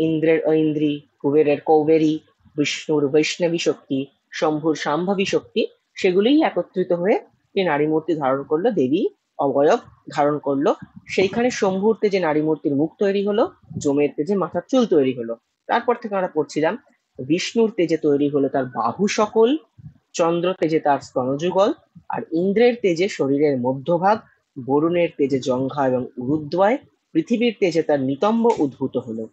ইন্দ্রের ঐন্দ্রী, কুবেরের কৌবেরী, বিষ্ণুর বৈষ্ণবী শক্তি, শম্ভুর শাম্ভবী শক্তি, সেগুলিই একত্রিত হয়ে যে নারী মূর্তি ধারণ করলো, দেবী অবয়ব ধারণ করলো। সেইখানে শম্ভুর তেজে নারী মূর্তির মুখ তৈরি হলো, যমের তেজে মাথার চুল তৈরি হলো। তারপর থেকে আমরা পড়ছিলাম বিষ্ণুর তেজে তৈরি হলো তার বাহু সকল, চন্দ্র তেজে তার স্তনযুগল, আর ইন্দ্রের তেজে শরীরের মধ্যভাগ, বরুণের তেজে জঙ্ঘা এবং উরুদ্বয়, পৃথিবীর তেজে তার নিতম্ব উদ্ভূত হলো,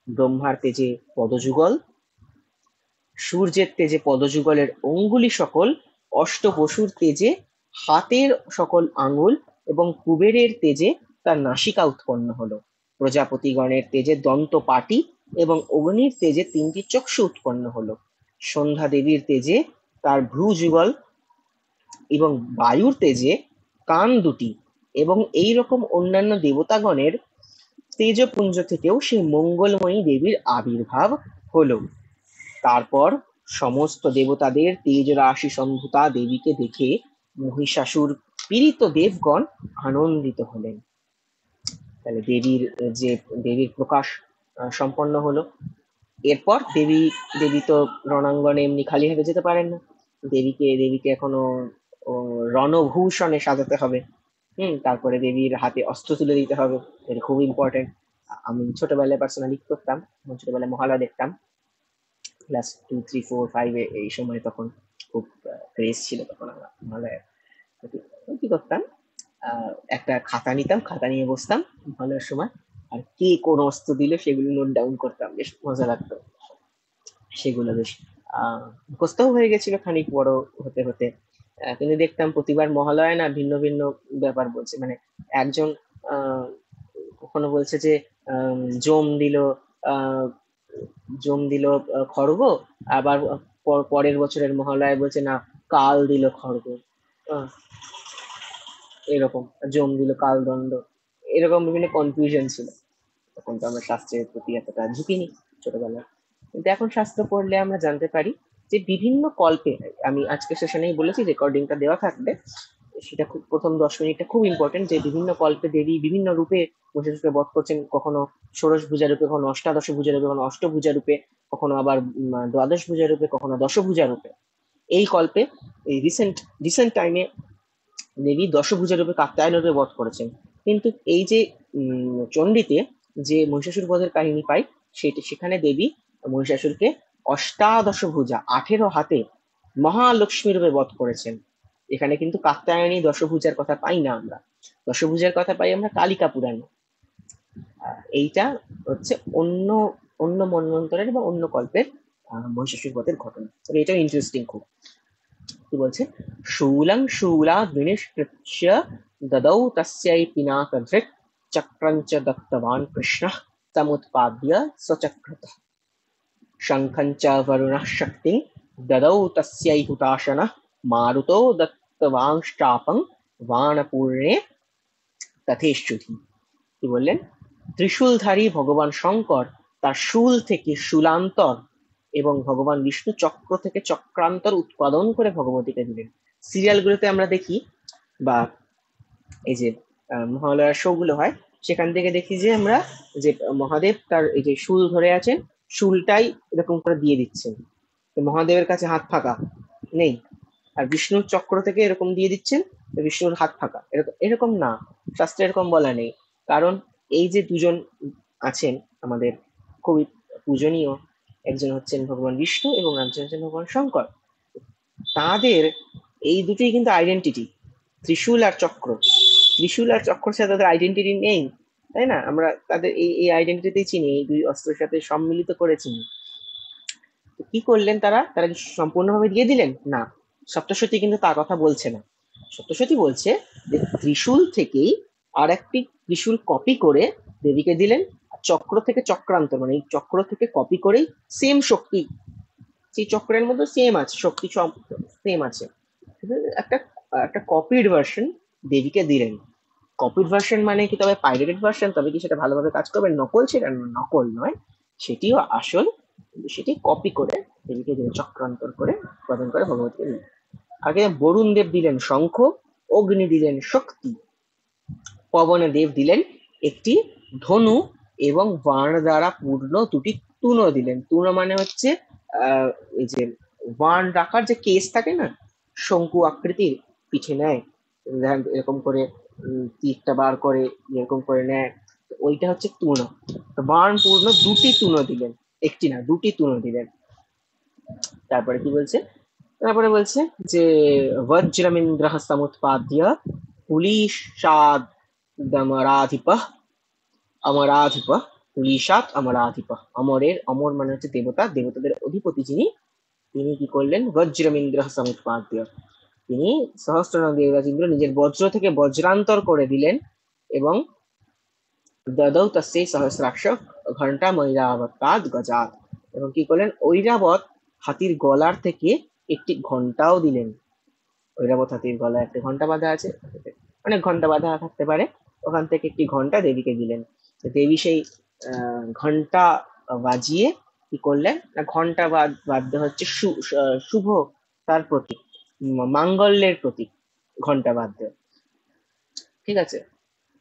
ব্রহ্মার তেজে পদযুগল, সূর্যের তেজে পদযুগলের অঙ্গুলি সকল, অষ্টবসুর তেজে হাতের সকল আঙুল এবং কুবেরের তেজে তার নাসিকা উৎপন্ন হলো, প্রজাপতিগণের তেজে দন্ত পাটি এবং অগ্নির তেজে 3টি চক্ষু উৎপন্ন হলো, সন্ধ্যা দেবীর তেজে তার ভ্রু যুগল, এবং বায়ুর তেজে কান দুটি এবং এই রকম অন্যান্য দেবতাগণের তেজপুঞ্জ থেকেও সেই মঙ্গলময়ী দেবীর আবির্ভাব হলো। তারপর সমস্ত দেবতাদের তেজ রাশি সম্ভূতা দেবীকে দেখে মহিষাসুর পীড়িত দেবগণ আনন্দিত হলেন। তাহলে যে দেবীর প্রকাশ সম্পন্ন হলো। এরপর দেবী তো রণাঙ্গনে এমনি খালি হাতে যেতে পারেন না। দেবীকে এখনো রণভূষণে সাজাতে হবে। তারপরে দেবীর হাতে অস্ত্র তুলে দিতে হবে, এটা খুব ইম্পর্টেন্ট। আমি ছোটবেলায় পার্সোনালি করতাম, ছোটবেলায় মহালয়া দেখতাম ক্লাস 2, 3, 4, 5 এই সময়, তখন খুব ক্রেজ ছিল তখন আমার মহালয়ার। কি করতাম, একটা খাতা নিতাম, খাতা নিয়ে বসতাম মহালয়ার সময়, আর কে কোন অস্ত্র দিল সেগুলো নোট ডাউন করতাম, বেশ মজা লাগতো সেগুলো। বেশ মুখস্থও হয়ে গেছিল খানিক বড় হতে হতে। কিন্তু দেখতাম প্রতিবার মহালয়া না ভিন্ন ভিন্ন ব্যাপার বলছে, মানে একজন কখনো বলছে যে জম দিল খড়গ, আবার পরের বছরের মহালয়ায় বলছে না কাল দিল খড়গ, এরকম জম দিল কাল দণ্ড, এরকম বিভিন্ন কনফিউশন ছিল। তখন তো আমরা শাস্ত্রের প্রতি এতটা ঝুঁকিনি ছোটবেলায়, কিন্তু এখন শাস্ত্র পড়লে আমরা জানতে পারি যে বিভিন্ন কল্পে, আমি আজকে সেশনেই বলেছি, রেকর্ডিংটা দেওয়া থাকবে, সেটা খুব প্রথম 10 মিনিটটা খুব ইম্পর্টেন্ট, যে বিভিন্ন কল্পে দেবী বিভিন্ন রূপে মহিষাসুরকে বধ করছেন, কখনো ষোড়শ ভুজা রূপে, কখনো অষ্টাদশ ভুজা রূপে, কখনো অষ্টভুজা রূপে, কখনো আবার দ্বাদশ ভুজা রূপে, কখনো দশভুজা রূপে। এই কল্পে এই রিসেন্ট টাইমে দেবী দশভুজা রূপে কাত্যায়ন রূপে বধ করেছেন। কিন্তু এই যে চণ্ডীতে যে মহিষাসুর বধের কাহিনী পাই, সেখানে দেবী মহিষাসুরকে অষ্টাদশ ভুজা 18 হাতে মহালক্ষ্মী রূপে বধ করেছেন। এখানে কিন্তু কাত্যায়নী দশভুজার কথা পাই না আমরা, দশভুজার কথা পাই আমরা কালিকা পুরাণে। এইটা হচ্ছে অন্য অন্য মন্বন্তরের বা অন্য কল্পের মহিষাসুর বধের ঘটনা, তবে এটাও ইন্টারেস্টিং খুব। কি বলছে, শূলং শূলাদ বিনিষ্কৃত্য দদৌ তস্যৈ পিনাকধৃৎ চক্রঞ্চ দত্তবান কৃষ্ণঃ তমুৎপাদ্য সচক্রতঃ শঙ্খঞ্চ বরুণঃ শক্তিং দদৌ তস্যৈ হুতাশনঃ মারুতো দত্তবাংশ্চাপং বাণপূর্ণে তথেষ্যুধি। কি বললেন, ত্রিশূলধারী ভগবান শঙ্কর তার শূল থেকে শূলান্তর এবং ভগবান বিষ্ণু চক্র থেকে চক্রান্তর উৎপাদন করে ভগবতীকে দিলেন। সিরিয়ালগুলোতে আমরা দেখি, বা এই যে মহালয়ার শো গুলো হয়, সেখান থেকে দেখি যে আমরা যে মহাদেব তার এই যে শূল ধরে আছেন, শূলটাই এরকম করে দিয়ে দিচ্ছেন, মহাদেবের কাছে হাত ফাঁকা নেই, আর বিষ্ণুর চক্র থেকে এরকম দিয়ে দিচ্ছেন, বিষ্ণুর হাত ফাঁকা, এরকম না, শাস্ত্রে এরকম বলা নেই। কারণ এই যে দুজন আছেন আমাদের খুবই পূজনীয়, একজন হচ্ছেন ভগবান বিষ্ণু এবং একজন হচ্ছেন ভগবান শঙ্কর, তাদের এই দুটোই কিন্তু আইডেন্টিটি। ত্রিশূল আর চক্র, ত্রিশূল আর চক্রের সাথে তাদের আইডেন্টিটি নেই, তাই না? আমরা তাদের এই আইডেন্টিটিতেই চিনি, এই দুই অস্ত্রের সাথে সম্মিলিত করে চিনি। কি করলেন তারা কি সম্পূর্ণভাবে দিয়ে দিলেন? না, সপ্তশতী কিন্তু তার কথা বলছে না। সপ্তশতী বলছে যে ত্রিশূল থেকেই আর একটি ত্রিশূল কপি করে দেবীকে দিলেন, চক্র থেকে চক্রান্ত, মানে এই চক্র থেকে কপি করেই সেম শক্তি, সেই চক্রের মধ্যে সেম আছে শক্তি, সব সেম আছে, একটা একটা কপিড ভার্সন দেবীকে দিলেন। কপিড ভার্সন মানে কি তবে পাইরেটেড ভার্সন? তবে কি সেটা ভালোভাবে কাজ করবে? নকল সেটা নকল নয়, সেটিও আসল, সেটি কপি করে দেবীকে চক্রান্তর করে উৎপাদন করে ভগবতীকে দিলেন। আগে বরুণ দেব দিলেন শঙ্খ, অগ্নি দিলেন শক্তি, পবন দেব দিলেন একটি ধনু এবং বাণ দ্বারা পূর্ণ দুটি তুনো দিলেন। তুনো মানে হচ্ছে এই যে বাণ রাখার যে কেস থাকে না, শঙ্কু আকৃতির, পিঠে নেয় এরকম করে, তীরটা বার করে এরকম করে নেয়, ওইটা হচ্ছে তুনো। বাণ পূর্ণ দুটি তুনো দিলেন, একটি না দুটি তুনো দিলেন। তারপরে কি বলছে, তারপরে বলছে যে বজ্রমিন্দ্র সমুৎপাদ্য পুলিশাদ অমরাধিপ অমরাধিপ পুলিশাত অমরাধিপ, অমর মানে হচ্ছে দেবতা, দেবতাদের অধিপতি যিনি, তিনি কি করলেন, বজ্রমিন্দ্র সমুৎপাদ্য, তিনি সহস্রনাম দেবরাজ ইন্দ্র নিজের বজ্র থেকে বজ্রান্তর করে দিলেন এবং দদৌ তস্যৈ সহস্রাক্ষ ঘণ্টা মৈরাবতাদ গজাত, এবং কি করলেন, ঐরাবত হাতির গলার থেকে একটি ঘন্টাও দিলেন। ঐরাবত হাতির গলায় একটা ঘন্টা বাঁধা আছে, অনেক ঘন্টা বাঁধা থাকতে পারে, ওখান থেকে একটি ঘন্টা দেবীকে দিলেন। তো দেবী সেই ঘন্টা বাজিয়ে কি করলেন না, ঘন্টা বাদ্য হচ্ছে শুভ তার প্রতীক, মাঙ্গল্যের প্রতীক ঘন্টা বাদ্য, ঠিক আছে।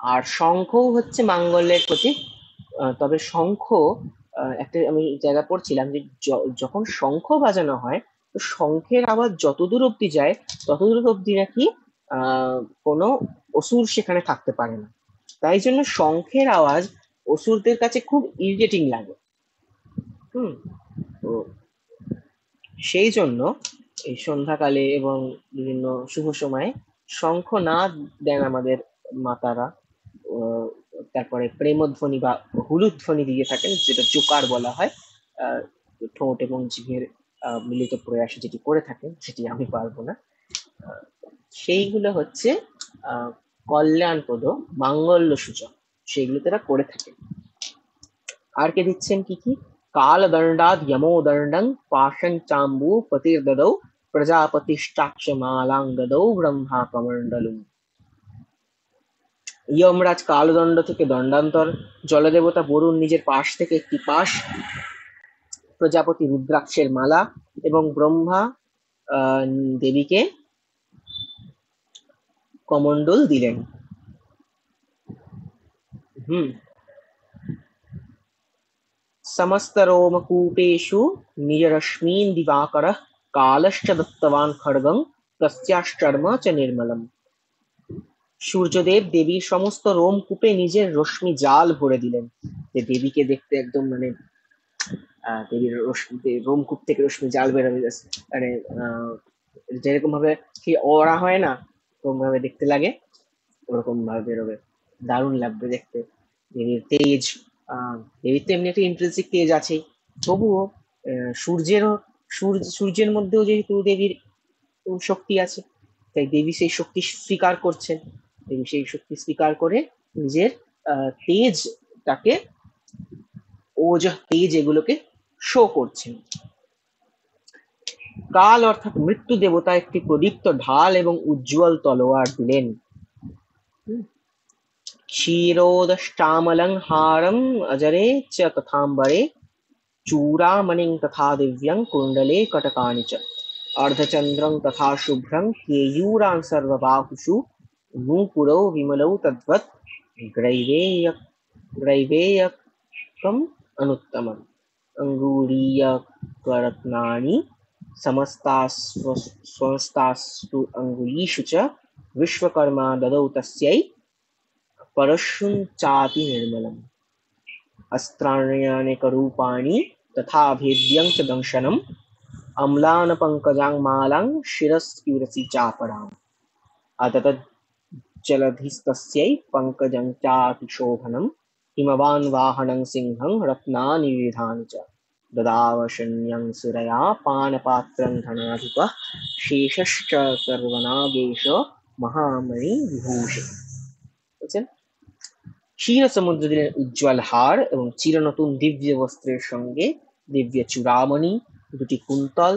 আর শঙ্খও হচ্ছে মাঙ্গল্যের প্রতীক। তবে শঙ্খ, একটা আমি জায়গা পড়ছিলাম যে যখন শঙ্খ বাজানো হয়, তো শঙ্খের আওয়াজ যতদূর অব্দি যায় ততদূর অব্দি নাকি কোনো অসুর সেখানে থাকতে পারে না। তাই জন্য শঙ্খের আওয়াজ অসুরদের কাছে খুব ইরিটেটিং লাগে। হুম। তো সেই জন্য এই সন্ধ্যাকালে এবং বিভিন্ন শুভ সময়ে শঙ্খনাদ দেন আমাদের মাতারা। আহ, তারপরে প্রেমধ্বনি বা হুলুধ্বনি দিয়ে থাকেন, যেটা জোকার বলা হয়। আহ, ঠোঁট এবং জিভের মিলিত প্রয়াসে যেটি করে থাকেন, সেটি আমি পারবো না। আহ, সেইগুলো হচ্ছে আহ কল্যাণপ্রদ, মাঙ্গল্য সূচক, সেগুলো তারা করে থাকেন। আর কে দিচ্ছেন কি কি? কালদণ্ডাদ यमोदण्डं पाशं चाम्बूपतिर्ददौ प्रजापतिश्चाक्षमालां ददौ ব্রহ্মা কমণ্ডলুম। যমরাজ কালদণ্ড থেকে দণ্ডান্তর, জলদেবতা বরুণ নিজের পাশ থেকে একটি পাশ, প্রজাপতি রুদ্রাক্ষের মালা, এবং ব্রহ্মা আহ, দেবীকে কমণ্ডল দিলেন। হুম। समस्तरोमकूपेषु निजरश्मीन् दिवाकरः कालश्च दत्तवान् खड्गं तस्याश्चर्म च निर्मलम्। সূর্যদেব দেবীর সমস্ত রোমকূপে নিজের রশ্মি জাল ভরে দিলেন। যে দেবীকে দেখতে একদম মানে দেবীর রোমকূপ থেকে রশ্মি জাল বেরোবে, মানে যেরকম ভাবে কি ওরা হয় না, ওরকম ভাবে দেখতে লাগে, ওরকম ভাবে বেরোবে, দারুণ লাগবে দেখতে। দেবীর তেজ, দেবীর তো এমনি একটা ইন্ট্রিনসিক তেজ আছেই, তবুও সূর্যেরও, সূর্যের মধ্যেও যেহেতু দেবীর শক্তি আছে, তাই দেবী সেই শক্তি স্বীকার করছেন। দেবী সেই শক্তি স্বীকার করে নিজের তেজটাকে, ওজঃ তেজ, এগুলোকে শো করছেন। কাল অর্থাৎ মৃত্যু দেবতা একটি প্রদীপ্ত ঢাল এবং উজ্জ্বল তলোয়ার দিলেন। क्षीरोदश्चामलं हारम् अजरे च तथाम्बरे चूडामणिं तथा दिव्यं कुण्डले कटकानि च अर्धचन्द्रं तथा शुभ्रं केयूरान् सर्वबाहुषु नूपुरौ विमलौ तद्वत् ग्रैवेयकम् अनुत्तमम् अङ्गुलीयकरत्नानि समस्तास्तु अङ्गुलीषु च विश्वकर्मा ददौ तस्यै परशुं चापि निर्मलम् अस्त्राण्यनेकरूपाणि तथा भेद्यं च दंशनम् अम्लान पङ्कजाङ्मालां शिरस्क्यूरसि चापराम् अदतत् जलधिस्तस्यै पङ्कजं चातिशोभनम् हिमवान् वाहनं सिंहं रत्नानि विविधानि च ददावशन्यं सुरया पानपात्रं धनाधिपः शेषश्च सर्वनागेश महामणि विभूषिः। বুঝছেন? ক্ষীর সমুদ্র দিলেন উজ্জ্বল হার এবং চিরনতুন দিব্য বস্ত্রের সঙ্গে দিব্য চূড়ামণি, দুটি কুন্তল,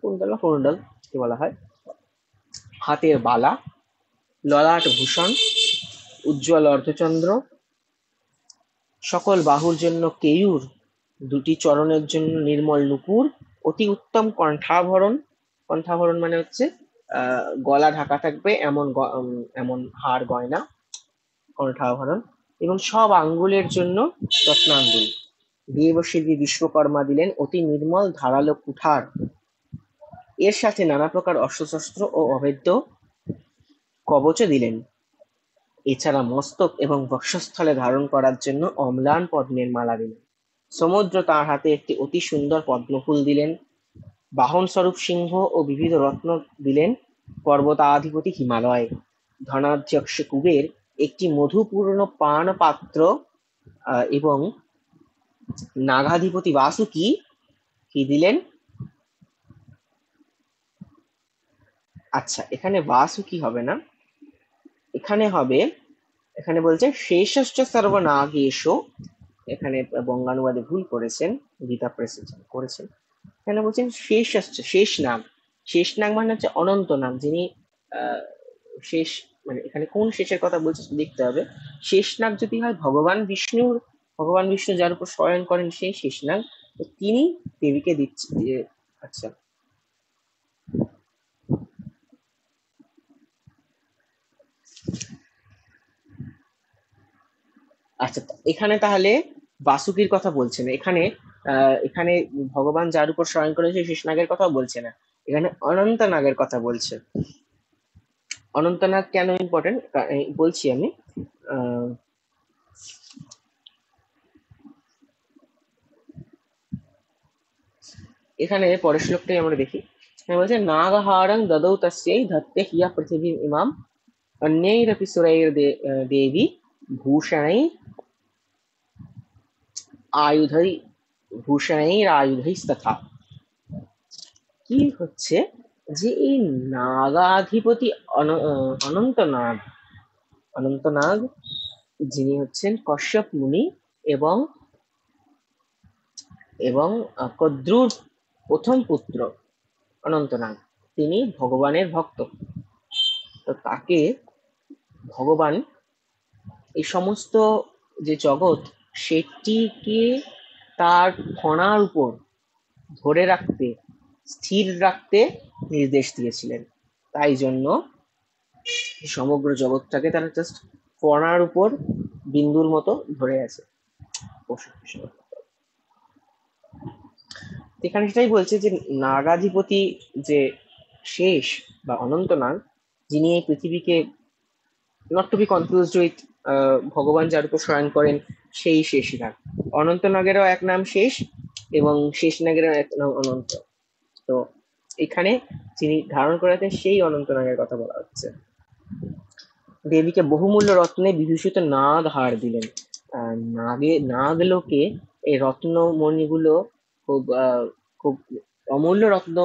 কুন্তল বা কুণ্ডল কি বলা হয়, হাতের বালা, ললাট ভূষণ, উজ্জ্বল অর্ধচন্দ্র, সকল বাহুর জন্য কেয়ূর, দুটি চরণের জন্য নির্মল নুপুর, অতি উত্তম কণ্ঠাভরণ, কণ্ঠাভরণ মানে হচ্ছে গলা ঢাকা থাকবে এমন এমন হার গয়না, কণ্ঠাভরণ, এবং সব আঙ্গুলের জন্য রত্নাঙ্গুল। দেবশিল্পী বিশ্বকর্মা দিলেন অতি নির্মল ধারালো কুঠার, এর সাথে নানা প্রকার অস্ত্রশস্ত্র ও অভেদ্য কবচও দিলেন। এছাড়া মস্তক এবং বক্ষস্থলে ধারণ করার জন্য অম্লান পদ্মের মালা দিলেন। সমুদ্র তার হাতে একটি অতি সুন্দর পদ্মফুল দিলেন। বাহন স্বরূপ সিংহ ও বিবিধ রত্ন দিলেন পর্বতাধিপতি হিমালয়। ধনাধ্যক্ষ কুবের একটি মধুপূর্ণ পান পাত্র এবং নাগাধিপতি বাসুকি কি দিলেন? আচ্ছা, এখানে বাসুকি হবে না, এখানে হবে, এখানে বলছে শেষশ্চ সর্বনাগেশ, এখানে বঙ্গানুবাদে ভুল করেছেন, গীতা প্রেস করেছেন, এখানে বলছেন শেষশ্চ, শেষ নাগ, শেষনাগ মানে হচ্ছে অনন্তনাগ, যিনি আহ, শেষ, মানে এখানে কোন শেষের কথা বলছে সেটা দেখতে হবে। শেষনাগ যদি হয় ভগবান বিষ্ণু যার উপর শয়ন করেন সেই শেষনাগ, তো তিনি দেবীকে দিচ্ছে আচ্ছা। আচ্ছা, এখানে তাহলে বাসুকির কথা বলছে না এখানে। এখানে ভগবান যার উপর শয়ন করেছে শেষনাগের কথা বলছে না, এখানে অনন্ত নাগের কথা বলছে। অনন্তনাগ কেন ইম্পর্টেন্ট বলছি আমি। আহ, এখানে পরের শ্লোকটাই আমরা দেখি। এখানে বলছে নাগহারং দদৌ তস্যৈ ধত্তে হিয়া পৃথিবী ইমাম অন্যৈরপি সুরৈর দেবী ভূষণৈ আয়ুধৈ ভূষণৈর আয়ুধৈস্তথা। কি হচ্ছে যে এই নাগাধিপতি অনন্তনাগ, অনন্তনাগ যিনি হচ্ছেন কশ্যপ মুনি এবং এবং কদ্রুর প্রথম পুত্র অনন্তনাগ, তিনি ভগবানের ভক্ত। তো তাকে ভগবান এই সমস্ত যে জগৎ সেটিকে তার ফণার উপর ধরে রাখতে, স্থির রাখতে নির্দেশ দিয়েছিলেন। তাই জন্য সমগ্র জগৎটাকে তারা জাস্ট ফণার উপর বিন্দুর মতো ধরে আছে। এখানে সেটাই বলছে যে নাগাধিপতি যে শেষ বা অনন্তনাগ, যিনি এই পৃথিবীকে, not to be confused with ভগবান যার উপর শয়ন করেন সেই শেষ নাগ। অনন্তনাগেরও এক নাম শেষ এবং শেষ নাগেরও এক নাম অনন্ত। তো এখানে যিনি ধারণ করাতেন সেই অনন্তনাগের কথা বলা হচ্ছে। দেবীকে বহুমূল্য রত্নে বিভূষিত নাগ হার দিলেন। নাগলোকে এই রত্নমণিগুলো খুব খুব অমূল্য রত্ন,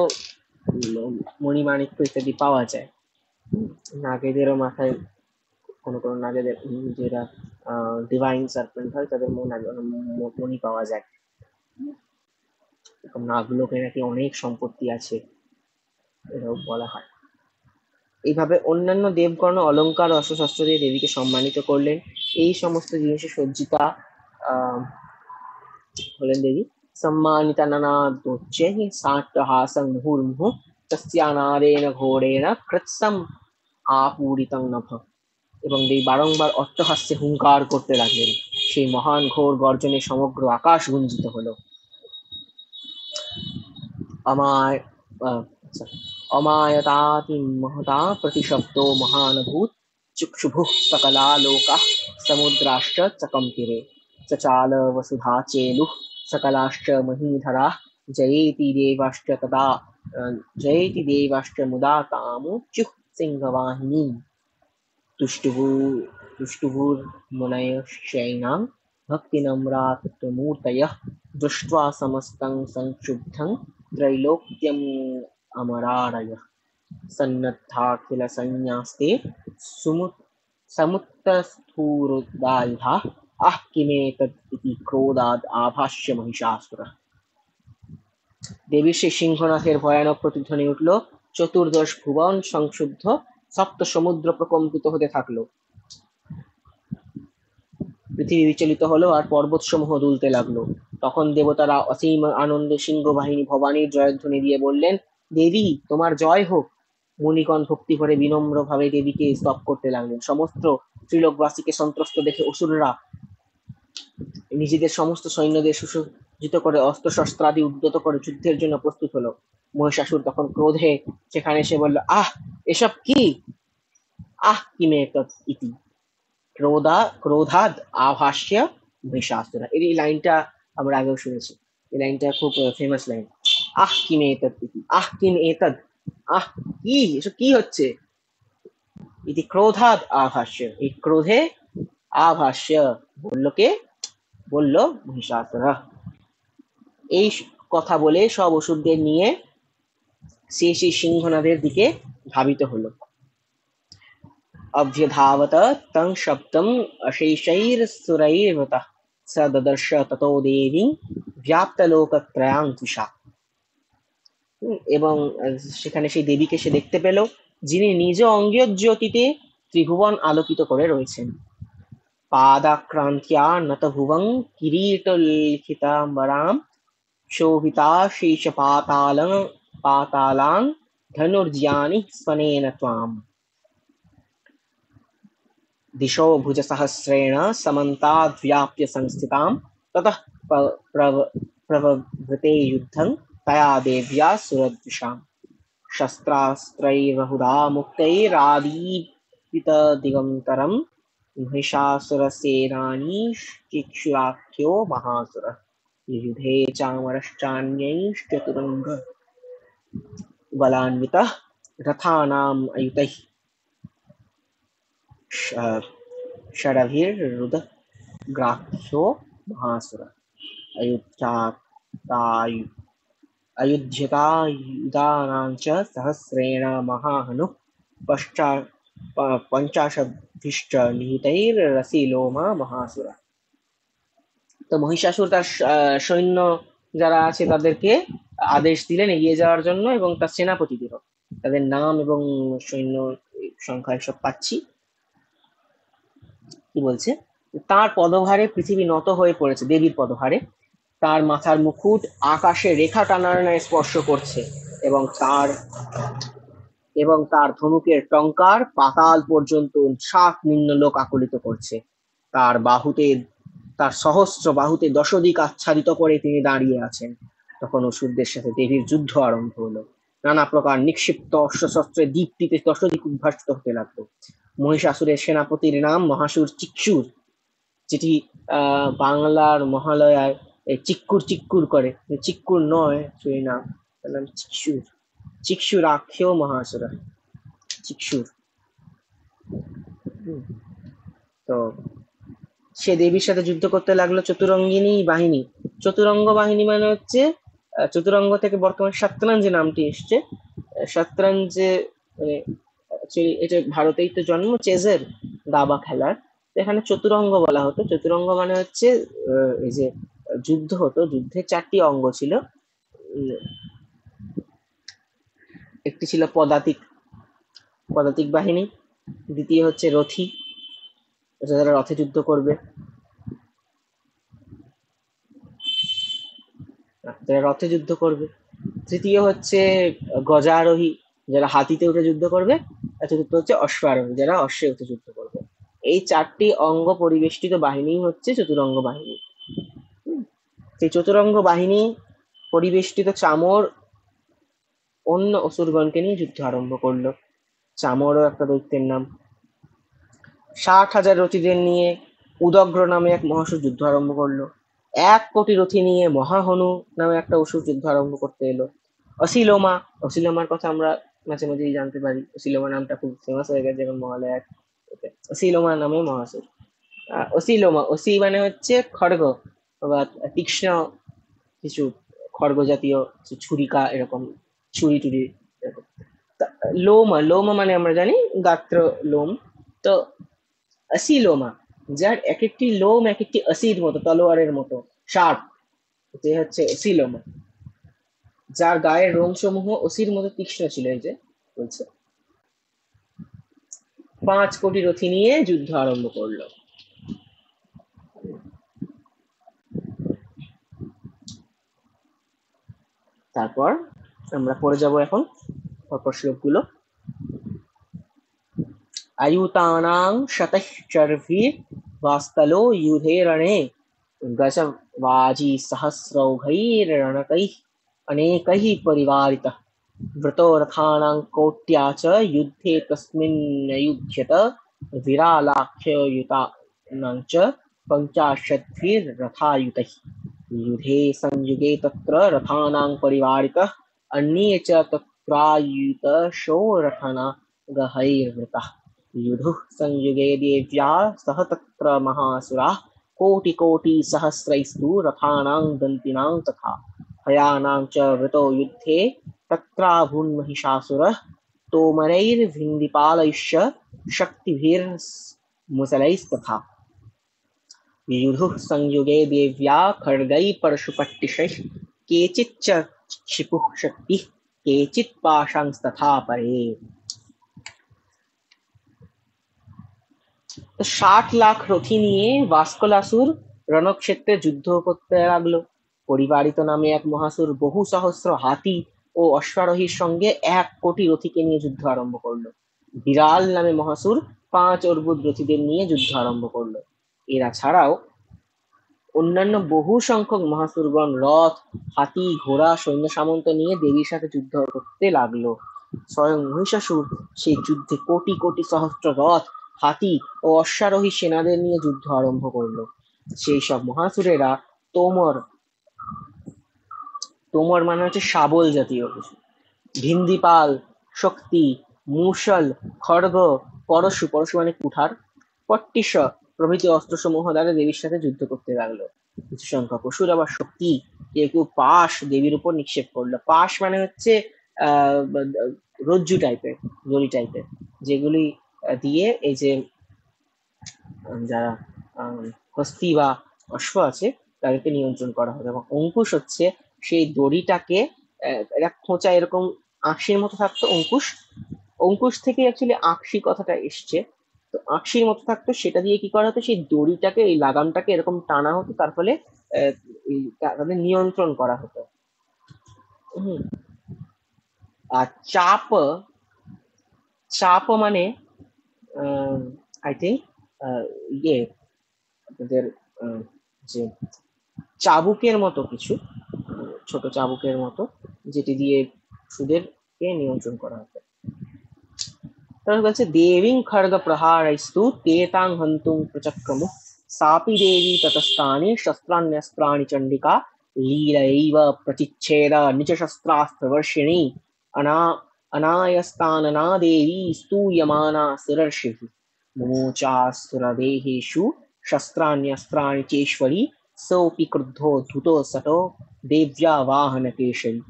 মণিমাণিক্য ইত্যাদি পাওয়া যায়। নাগেদেরও মাথায়, কোনো কোনো নাগেদের যেটা ডিভাইন সার্পেন্ট হয় তাদের মণি পাওয়া যায়। নাগলোকে নাকি অনেক সম্পত্তি আছে এটাও বলা হয়। এইভাবে অন্যান্য দেবগণ অলঙ্কার অস্ত্রশস্ত্র দিয়ে দেবীকে সম্মানিত করলেন। এই সমস্ত জিনিসে সজ্জিতা হলেন দেবী। সম্মানিতা নানাদোচ্চৈঃ সাট্টহাসং মুহুর্মুহুঃ তস্যানাদেন ঘোরেণ কৃৎসম আপূরিতং নভঃ। এবং দেবী বারংবার অট্টহাস্যে হুঙ্কার করতে লাগলেন। সেই মহান ঘোর গর্জনে সমগ্র আকাশ গুঞ্জিত হলো। अमाय अच्छा, अमायताति महता प्रतिशब्दो महानभूत चुक्षुभुः सकलालोकाः समुद्राश्च चकम्पिरे चचाल वसुधा चेलुः सकलाश्च महीधराः जयेति देवाश्च मुदा तामुच्युः सिंहवाहिनीं तुष्टुभुर्मुनयश्चैनां भक्तिनम्रातत्वमूर्तयः दृष्ट्वा समस्तं संक्षुब्धं त्रैलोक्यम् अमरारयः सन्नद्धाखिलसंन्यास्ते समुत्तस्थूरुदायुधाः आह किमेतत् इति क्रोधाद् आभाष्य महिषासुरः। দেবীর সেই সিংহনাথের ভয়ানক প্রতিধ্বনি উঠল, চতুর্দশ ভুবন সংক্ষুব্ধ, সপ্ত সমুদ্র প্রকম্পিত হতে থাকলো, পৃথিবী বিচলিত হলো আর পর্বতসমূহ দুলতে লাগলো। তখন দেবতারা অসীম আনন্দে সিংহবাহিনী ভবানীর জয়ধ্বনি দিয়ে বললেন, দেবী তোমার জয় হোক। মুনিগণ ভক্তি ভরে বিনম্র ভাবে দেবীকে স্তব করতে লাগলেন। সমস্ত ত্রিলোকবাসীকে সন্ত্রস্ত দেখে অসুররা নিজেদের সমস্ত সৈন্যদের সুসজ্জিত করে অস্ত্রশস্ত্রাদি উদ্যত করে যুদ্ধের জন্য প্রস্তুত হলো। মহিষাসুর তখন ক্রোধে সেখানে এসে বলল, এসব কি? কিমে ইতি ক্রোধাদ আভাষ্য মহিষাসুর। এই লাইনটা আমরা আগেও শুনেছি, এই লাইনটা খুব ফেমাস লাইন। কিমে এতদ ইতি, কিম এতদ, কি এসব কি হচ্ছে? ইতি ক্রোধাদ আভাষ্য, এই ক্রোধে আভাষ্য বলল কে? বলল মহিষাসুর। এই কথা বলে সব অসুরদের নিয়ে সেই সিংহনাদের দিকে ধাবিত হলো। अभ्यधावत तं शब्दम् अशेषैरसुरैर्वृतः स ददर्श ततो देवीं व्याप्तलोकत्रयां द्विषा। এবং সেখানে সেই দেবীকে সে দেখতে পেল, যিনি নিজ অঙ্গীয় জ্যোতিতে ত্রিভুবন আলোকিত করে রয়েছেন। पादाक्रान्त्या नतभुवं किरीटलिखिताम्बरां शोभिताशेषपातालां धनुर्ज्यानि स्वनेन त्वाम्। दिशो भुजसहस्रेण समन्ताद्व्याप्य संस्थितां ततः प्रववृते युद्धं तया देव्या सुरद्विषाम्। शस्त्रास्त्रैर्बहुधा मुक्तैरादीपितदिगन्तरं महिषासुरसेनानीश्चिक्षुराख्यो महासुरः। युयुधे चामरश्चान्यैश्चतुरङ्गबलान्वितः रथानाम् अयुतैः षडभिर्रुदग्राह्यो महासुरः। अयुध्यतायुधानां च सहस्रेण महाहनुः पंचाशद्भिश्च निहितैरसिलोमा महासुरा। তো মহিষাসুর তার সৈন্য যারা আছে তাদেরকে আদেশ দিলেন এগিয়ে যাওয়ার জন্য, এবং তার সেনাপতিদেরও, তাদের নাম এবং সৈন্য সংখ্যা সব পাচ্ছি। কি বলছে, তার পদভারে পৃথিবী নত হয়ে পড়েছে, দেবীর পদভারে। তার মাথার মুকুট আকাশে রেখা টানার ন্যায় স্পর্শ করছে, এবং তার ধনুকের টঙ্কার পাতাল পর্যন্ত 7 নিম্নলোক আকলিত করছে। তার সহস্র বাহুতে দশদিক আচ্ছাদিত করে তিনি দাঁড়িয়ে আছেন। তখন অসুরদের সাথে দেবীর যুদ্ধ আরম্ভ হলো। নানা প্রকার নিক্ষিপ্ত অস্ত্রশস্ত্রের দীপ্তিতে দশদিক উদ্ভাসিত হতে লাগলো। মহিষাসুরের সেনাপতির নাম মহাসুর চিক্ষুর, যেটি বাংলার মহালয়ায় চিক্কুর চিক্কুর করে, চিক্কুর নয় সেই নাম, তার নাম চিক্ষুর। চিক্ষুরাখ্য মহাসুর, চিক্ষুর। তো সে দেবীর সাথে যুদ্ধ করতে লাগলো চতুরঙ্গিনী বাহিনী। চতুরঙ্গ বাহিনী মানে হচ্ছে, চতুরঙ্গ থেকে বর্তমানে শতরঞ্জ নামটি এসছে। শতরঞ্জে মানে এটা ভারতেই তো জন্ম, চেজের দাবা খেলার। এখানে চতুরঙ্গ বলা হতো। চতুরঙ্গ মানে হচ্ছে এই যে যুদ্ধ হতো, যুদ্ধে 4টি অঙ্গ ছিল। একটি ছিল পদাতিক বাহিনী, দ্বিতীয় হচ্ছে রথী, যারা রথে যুদ্ধ করবে, তৃতীয় হচ্ছে গজারোহী, যারা হাতিতে উঠে যুদ্ধ করবে, আর চতুর্থ হচ্ছে অশ্বারোহী, যারা অশ্বে উঠে যুদ্ধ করবে। এই 4টি অঙ্গ পরিবেষ্টিত বাহিনী হচ্ছে চতুরঙ্গ বাহিনী। সেই চতুরঙ্গ বাহিনী পরিবেষ্টিত চামর অন্য অসুরগণকে নিয়ে যুদ্ধ আরম্ভ করলো। চামরও একটা দৈত্যের নাম। 60,000 রথীদের নিয়ে উদগ্র নামে এক মহাসুর যুদ্ধ আরম্ভ করলো। 1 কোটি রথী নিয়ে মহাহনু নামে একটা অসুর যুদ্ধ আরম্ভ করতে এলো। অসিলোমার কথা আমরা মাঝে মাঝেই জানতে পারি। অসিলোমা নামটা খুব ফেমাস হয়ে গেছে যেমন মহালয়ার। অসিলোমা নামে মহাসুর। অসি মানে হচ্ছে খড়গ বা তীক্ষ্ণ কিছু, খড়গ জাতীয় ছুরিকা, এরকম ছুরি টুরি এরকম। লোমা মানে আমরা জানি গাত্র লোম। তো অসিলোমা, যার এক একটি লোম এক একটি অসির মতো, তলোয়ারের মতো শার্প, যে হচ্ছে অসিলোমা। যার গায়ের রোমসমূহ অসির মতো তীক্ষ্ণ ছিল। এই যে বলছে 5 কোটি রথী নিয়ে যুদ্ধ আরম্ভ করলো। তারপর আমরা পড়ে যাব এখন পরপর শ্লোকগুলো। আয়ুতানাং শতশ্চর্ভির্বাস্তলো युधे रणे गजवाजी सहस्रौघैरणकैः अनेकैः परिवारितः वृतो रथानां कोट्या च युद्धे तस्मिन्नयुध्यत विरालाख्ययुतानां च 50,000रथायुतैः युधे संयुगे तत्र रथानां परिवारितः अन्ये च तत्रायुतशो रथानागहैर्वृतः युधुः संयुगे देव्या सह तत्र महासुराः कोटिकोटिसहस्रैस्तु रथानां दन्तिनां तथा हयानां च वृतो युद्धे तत्राभून्महिषासुरः तोमरैर्भिन्दिपालैश्च शक्तिभिर्मुसलैस्तथा युधुः संयुगे देव्या खड्गैः परशुपट्टिशैः केचिच्च क्षिपुः शक्तिः केचित् पाशांस्तथा परे। তো 60 লাখ রথী নিয়ে ভাস্কলাসুর রণক্ষেত্রে যুদ্ধ করতে লাগলো। পরিবারিত নামে এক মহাসুর বহু সহস্র হাতি ও অশ্বারোহীর সঙ্গে 1 কোটি রথীকে নিয়ে যুদ্ধ আরম্ভ করলো। বিরাল নামে মহাসুর 5 অর্বুদ রথীদের নিয়ে যুদ্ধ আরম্ভ করলো। এরা ছাড়াও অন্যান্য বহু সংখ্যক মহাসুরগণ রথ, হাতি, ঘোড়া, সৈন্য সামন্ত নিয়ে দেবীর সাথে যুদ্ধ করতে লাগলো। স্বয়ং মহিষাসুর সেই যুদ্ধে কোটি কোটি সহস্র রথ, হাতি ও অশ্বারোহী সেনাদের নিয়ে যুদ্ধ আরম্ভ করলো। সেই সব মহাসুরেরা তোমর, তোমর মানে হচ্ছে শাবল জাতীয় কিছু, ভিন্দিপাল, শক্তি, মুষল, খড়গ, পরশু, পরশু মানে কুঠার, পট্টিস প্রভৃতি অস্ত্রসমূহ দ্বারা দেবীর সাথে যুদ্ধ করতে লাগলো। কিছু সংখ্যক অসুর আবার শক্তি, কেউ কেউ পাশ দেবীর উপর নিক্ষেপ করলো। পাশ মানে হচ্ছে রজ্জু টাইপের, দড়ি টাইপের, যেগুলি দিয়ে এই যে যারা হস্তি বা অশ্ব আছে তাদেরকে নিয়ন্ত্রণ করা হবে। এবং অঙ্কুশ হচ্ছে সেই দড়িটাকে একটা খোঁচা এরকম আঁকশির মতো থাকতো অঙ্কুশ, অঙ্কুশ থেকে অ্যাকচুয়ালি আঁকশি কথাটা এসছে। তো আঁকশির মতো থাকতো, সেটা দিয়ে কি করা হতো, সেই দড়িটাকে, এই লাগামটাকে এরকম টানা হতো, তার ফলে তাদের নিয়ন্ত্রণ করা হতো। হুম। আর চাপ, চাপ মানে আই থিঙ্ক ইয়ে আপনাদের যে চাবুকের মতো কিছু, ছোট চাবুকের মতো, যেটি দিয়ে সুদেরকে নিয়ন্ত্রণ করা হতো। তারপর বলছে দেবীং খড়গ প্রহারৈস্তু তেতাং হন্তুং প্রচক্রমু সাপি দেবী ততস্থানে শস্ত্রাণ্যস্ত্রাণি চণ্ডিকা লীলয়ৈব প্রচিচ্ছেদ নিজ শস্ত্রাস্ত্র বর্ষিণী অনা অনায়স্তাননা দেবী স্তূয়মানা সুরর্ষিभिः মুমুচাসুরदेहेषु शस्त्राण्यस्त्राणि चेश्वरी सोऽपि क्रुद्धो धृतो सतो देव्या वाहनकेशरी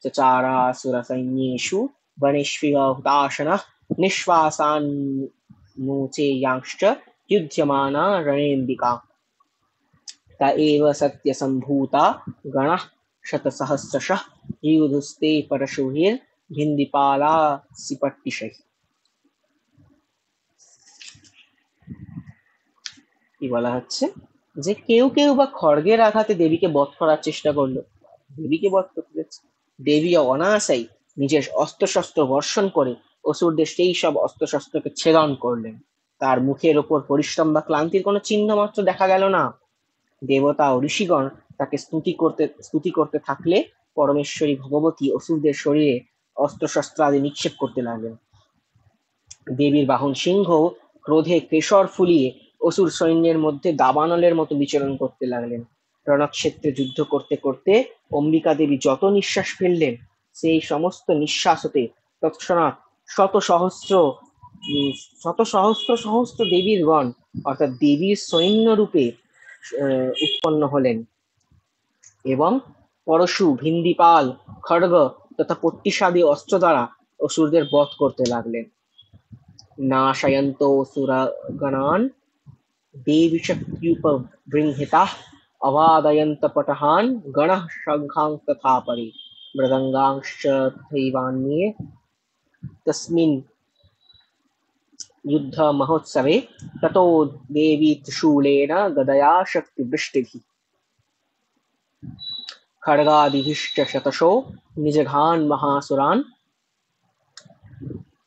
चचारासुरसैन्येषु वनेष्विव हुताशनः निःश्वासान्मुचेयांश्च युध्यमाना रणेऽम्बिका त एव सत्यसम्भूता गणः शतसहस्रशः युयुधुस्ते परशुभिर्भिन्दिपालासिपट्टिशैः। কি বলা হচ্ছে যে কেউ কেউ বা খড়গের আঘাতে দেবীকে বধ করার চেষ্টা করলো। দেবীকে বধ করতে যাচ্ছে, দেবী অনায়াসেই নিজের অস্ত্রশস্ত্র বর্ষণ করে অসুরদের সেই সব অস্ত্রশস্ত্রকে ছেদন করলেন। তার মুখের ওপর পরিশ্রম বা ক্লান্তির কোনো চিহ্ন মাত্র দেখা গেল না। দেবতা ও ঋষিগণ তাকে স্তুতি করতে থাকলে পরমেশ্বরী ভগবতী অসুরদের শরীরে অস্ত্রশস্ত্র আদি নিক্ষেপ করতে লাগলেন। দেবীর বাহন সিংহ ক্রোধে কেশর ফুলিয়ে অসুর সৈন্যের মধ্যে দাবানলের মতো বিচরণ করতে লাগলেন। রণক্ষেত্রে যুদ্ধ করতে করতে অম্বিকা দেবী যত নিঃশ্বাস ফেললেন, সেই সমস্ত নিঃশ্বাস হতে তৎক্ষণাৎ শত সহস্র শত সহস্র সহস্র দেবীর গণ অর্থাৎ দেবীর সৈন্য রূপে উৎপন্ন হলেন এবং পরশু, ভিন্দিপাল, খড়গ তথা পট্টিসাদি অস্ত্র দ্বারা অসুরদের বধ করতে লাগলেন। नाशयन्तोऽसुरगणान् देवीशक्त्युपबृंहिताः अवादयन्तपटहान् गणः शङ्खांस्तथा परे मृदङ्गांश्च तथैवान्ये तस्मिन् युद्धमहोत्सवे ततो देवी त्रिशूलेन गदया शक्तिवृष्टिभिः खड्गादिभिश्च शतशो निजघान् महासुरान्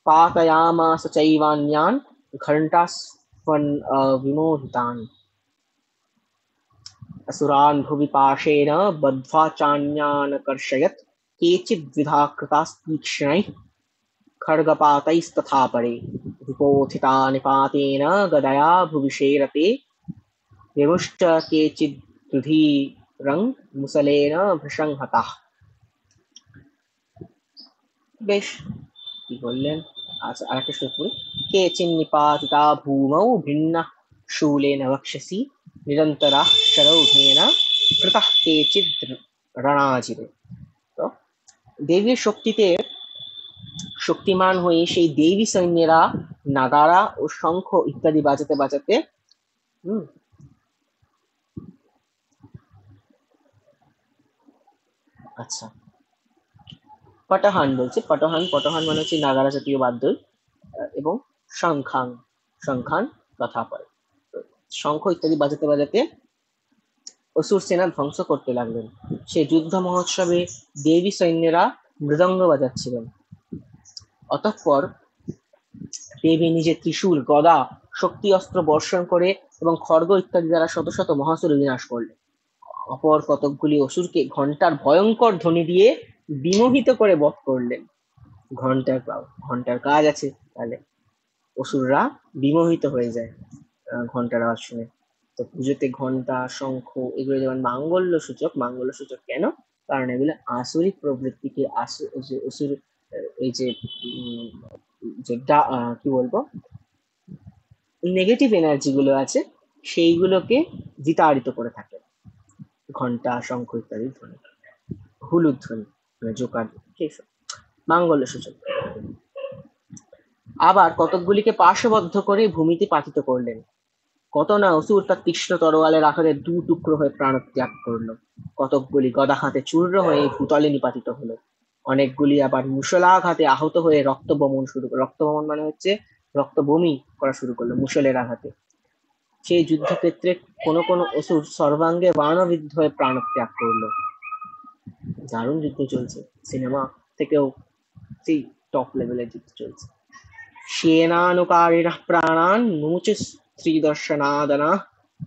पातयामास चैवान्यान् घण्टास्वन्विमोहितान् असुरान् भुवि पाशेन बद्ध्वा चान्यानकर्षयत् केचिद्विधा कृतास्तीक्ष्णैः खड्गपातैस्तथा परे विपोथिता निपातेन गदया भुविशेरते विमुष्ट केचिद्रुधिरं मुसलेन भृशं हताः। বেশ, কি বললেন? আচ্ছা, আরেকটা শুরু। केचिन्निपातिता भूमौ भिन्नः शूलेन वक्षसि निरन्तराः शरौढेन कृताः केचिद् रणाजिरे। তো দেবীর শক্তিতে শক্তিমান হয়ে সেই দেবী সৈন্যেরা নাগারা ও শঙ্খ ইত্যাদি বাজাতে বাজাতে আচ্ছা পটহান বলছে, পটহান, পটহান মানে হচ্ছে নাগারা জাতীয় বাদ্য, এবং শঙ্খাং, শঙ্খান কথা পড়ে। তো শঙ্খ ইত্যাদি বাজাতে বাজাতে অসুর সেনা ধ্বংস করতে লাগলেন। সেই যুদ্ধ মহোৎসবে দেবী সৈন্যরা মৃদঙ্গ বাজাচ্ছিলেন। অতঃপর দেবী নিজে ত্রিশূল, গদা, শক্তি অস্ত্র বর্ষণ করে এবং খড়গ ইত্যাদি দ্বারা শত শত মহাসুর বিনাশ করলেন। অপর কতকগুলি অসুরকে ঘণ্টার ভয়ঙ্কর ধ্বনি দিয়ে বিমোহিত করে বধ করলেন। ঘণ্টার কাজ আছে, তাহলে অসুররা বিমোহিত হয়ে যায় ঘণ্টার আওয়াজ শুনে। তো পুজোতে ঘণ্টা, শঙ্খ এগুলো যেমন মাঙ্গল্য সূচক। মাঙ্গল্য সূচক কেন? কারণ এগুলো আসরিক প্রবৃত্তিকে, অসুর, এই যে কি বলবো, নেগেটিভ এনার্জি গুলো আছে সেইগুলোকে বিতাড়িত করে থাকে ঘণ্টা, শঙ্খ ইত্যাদি ধ্বনি, হুলুদ ধ্বনি, মানে জোকার, সেইসব মাঙ্গল্য সূচক। আবার কতকগুলিকে পার্শ্ববদ্ধ করে ভূমিতে পাতিত করলেন। কত না অসুর তার তীক্ষ্ণ তরোয়ালের আঘাতে দু টুকরো হয়ে প্রাণত্যাগ করল। কতকগুলি গদা হাতে চূর্ণ হয়ে ভূতলে নিপাতিত হলো। অনেকগুলি আবার মুষলাঘাতে আহত হয়ে রক্ত বমন শুরু করলো। রক্ত বমন মানে হচ্ছে রক্ত বমি করা শুরু করলো মুষলের আঘাতে। সেই যুদ্ধক্ষেত্রে কোনো কোনো অসুর সর্বাঙ্গে বাণবিদ্ধ হয়ে প্রাণত্যাগ করলো। দারুণ যুদ্ধ চলছে, সিনেমা থেকেও সেই টপ লেভেলের যুদ্ধ চলছে। सेनानुकारिणः प्राणान् नूच स्त्रीदर्शनादनः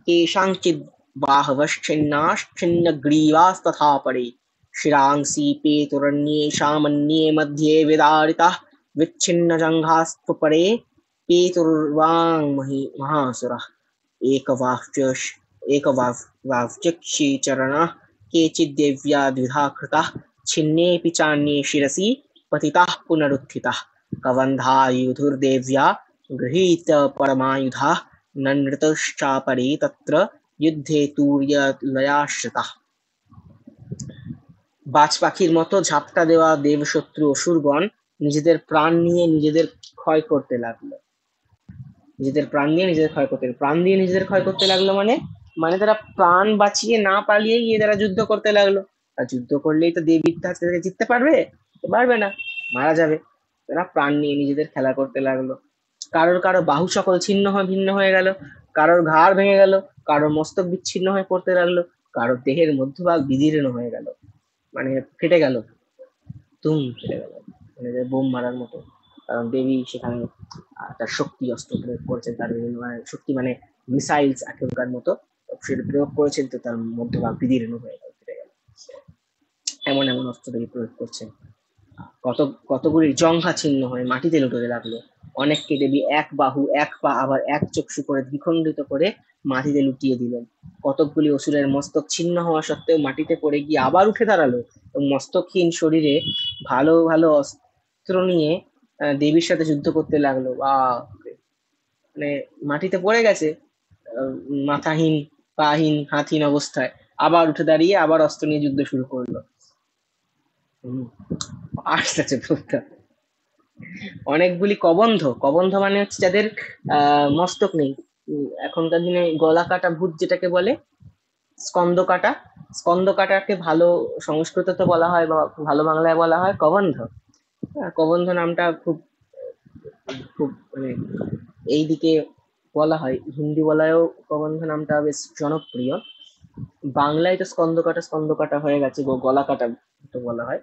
केषाञ्चिद् बाहवश्छिन्नाश्छिन्नग्रीवास्तथा परे शिरांसि पेतुरन्येषामन्ये मध्ये विदारिताः विच्छिन्नजङ्घास्तपरे पेतुर्वाङ्महि महासुरः एकवाक्चक्षीचरणः केचिद्देव्या द्विधा कृताः छिन्नेऽपि चान्ये शिरसि पतिताः पुनरुत्थिताः कबन्धायुधुर्देव्या गृहीत परमायुधाः ननृतश्चापरे तत्र युद्धे तुर्यलयाश्रिताः। বাজ পাখির মতো ঝাপটা দেওয়া দেবশত্রু অসুরগণ নিজেদের প্রাণ নিয়ে নিজেদের ক্ষয় করতে লাগলো। প্রাণ দিয়ে নিজেদের ক্ষয় করতে লাগলো মানে তারা প্রাণ বাঁচিয়ে না পালিয়ে গিয়ে তারা যুদ্ধ করতে লাগলো। আর যুদ্ধ করলেই তো দেবীর কাছে জিততে পারবে না, মারা যাবে। তারা প্রাণ নিয়ে নিজেদের খেলা করতে লাগলো। কারোর বাহু সকল ভিন্ন হয়ে গেল, কারোর ঘাড় ভেঙে গেল, কারোর মস্তক বিচ্ছিন্ন হয়ে পড়তে লাগলো, কারোর দেহের মধ্যভাগ বিদীর্ণ হয়ে গেল, মানে ফেটে গেল, ফেটে গেল, মানে বোম মারার মতো। কারণ দেবী সেখানে তার শক্তি অস্ত্র প্রয়োগ করেছেন, তার শক্তি মানে মিসাইলস এখনকার মতো সেটা প্রয়োগ করেছেন, তো তার মধ্যভাগ বিদীর্ণ হয়ে গেল, ফেটে গেল। এমন অস্ত্র দেবী প্রয়োগ করছেন। কতগুলি জঙ্ঘা ছিন্ন হয়ে মাটিতে লুটোতে লাগলো। অনেককে দেবী এক বাহু, এক পা, আবার এক চক্ষু করে দ্বিখণ্ডিত করে মাটিতে লুটিয়ে দিলেন। কতকগুলি অসুরের মস্তক ছিন্ন হওয়া সত্ত্বেও মাটিতে পড়ে গিয়ে আবার উঠে দাঁড়ালো এবং মস্তকহীন শরীরে ভালো ভালো অস্ত্র নিয়ে দেবীর সাথে যুদ্ধ করতে লাগলো। মানে মাটিতে পড়ে গেছে মাথাহীন, পাহীন, হাতহীন অবস্থায়, আবার উঠে দাঁড়িয়ে আবার অস্ত্র নিয়ে যুদ্ধ শুরু করলো। অনেকগুলি কবন্ধ মানে হচ্ছে যাদের মস্তক নেই। এখনকার দিনে গলা কাটা ভূত যেটাকে বলে, স্কন্দ কাটাকে ভালো সংস্কৃততে বলা হয় বা ভালো বাংলায় বলা হয় কবন্ধ। কবন্ধ নামটা খুব মানে এইদিকে বলা হয়, হিন্দি বলায়ও কবন্ধ নামটা বেশ জনপ্রিয়। বাংলায় তো স্কন্দ কাটা হয়ে গেছে, গলা কাটা তো বলা হয়।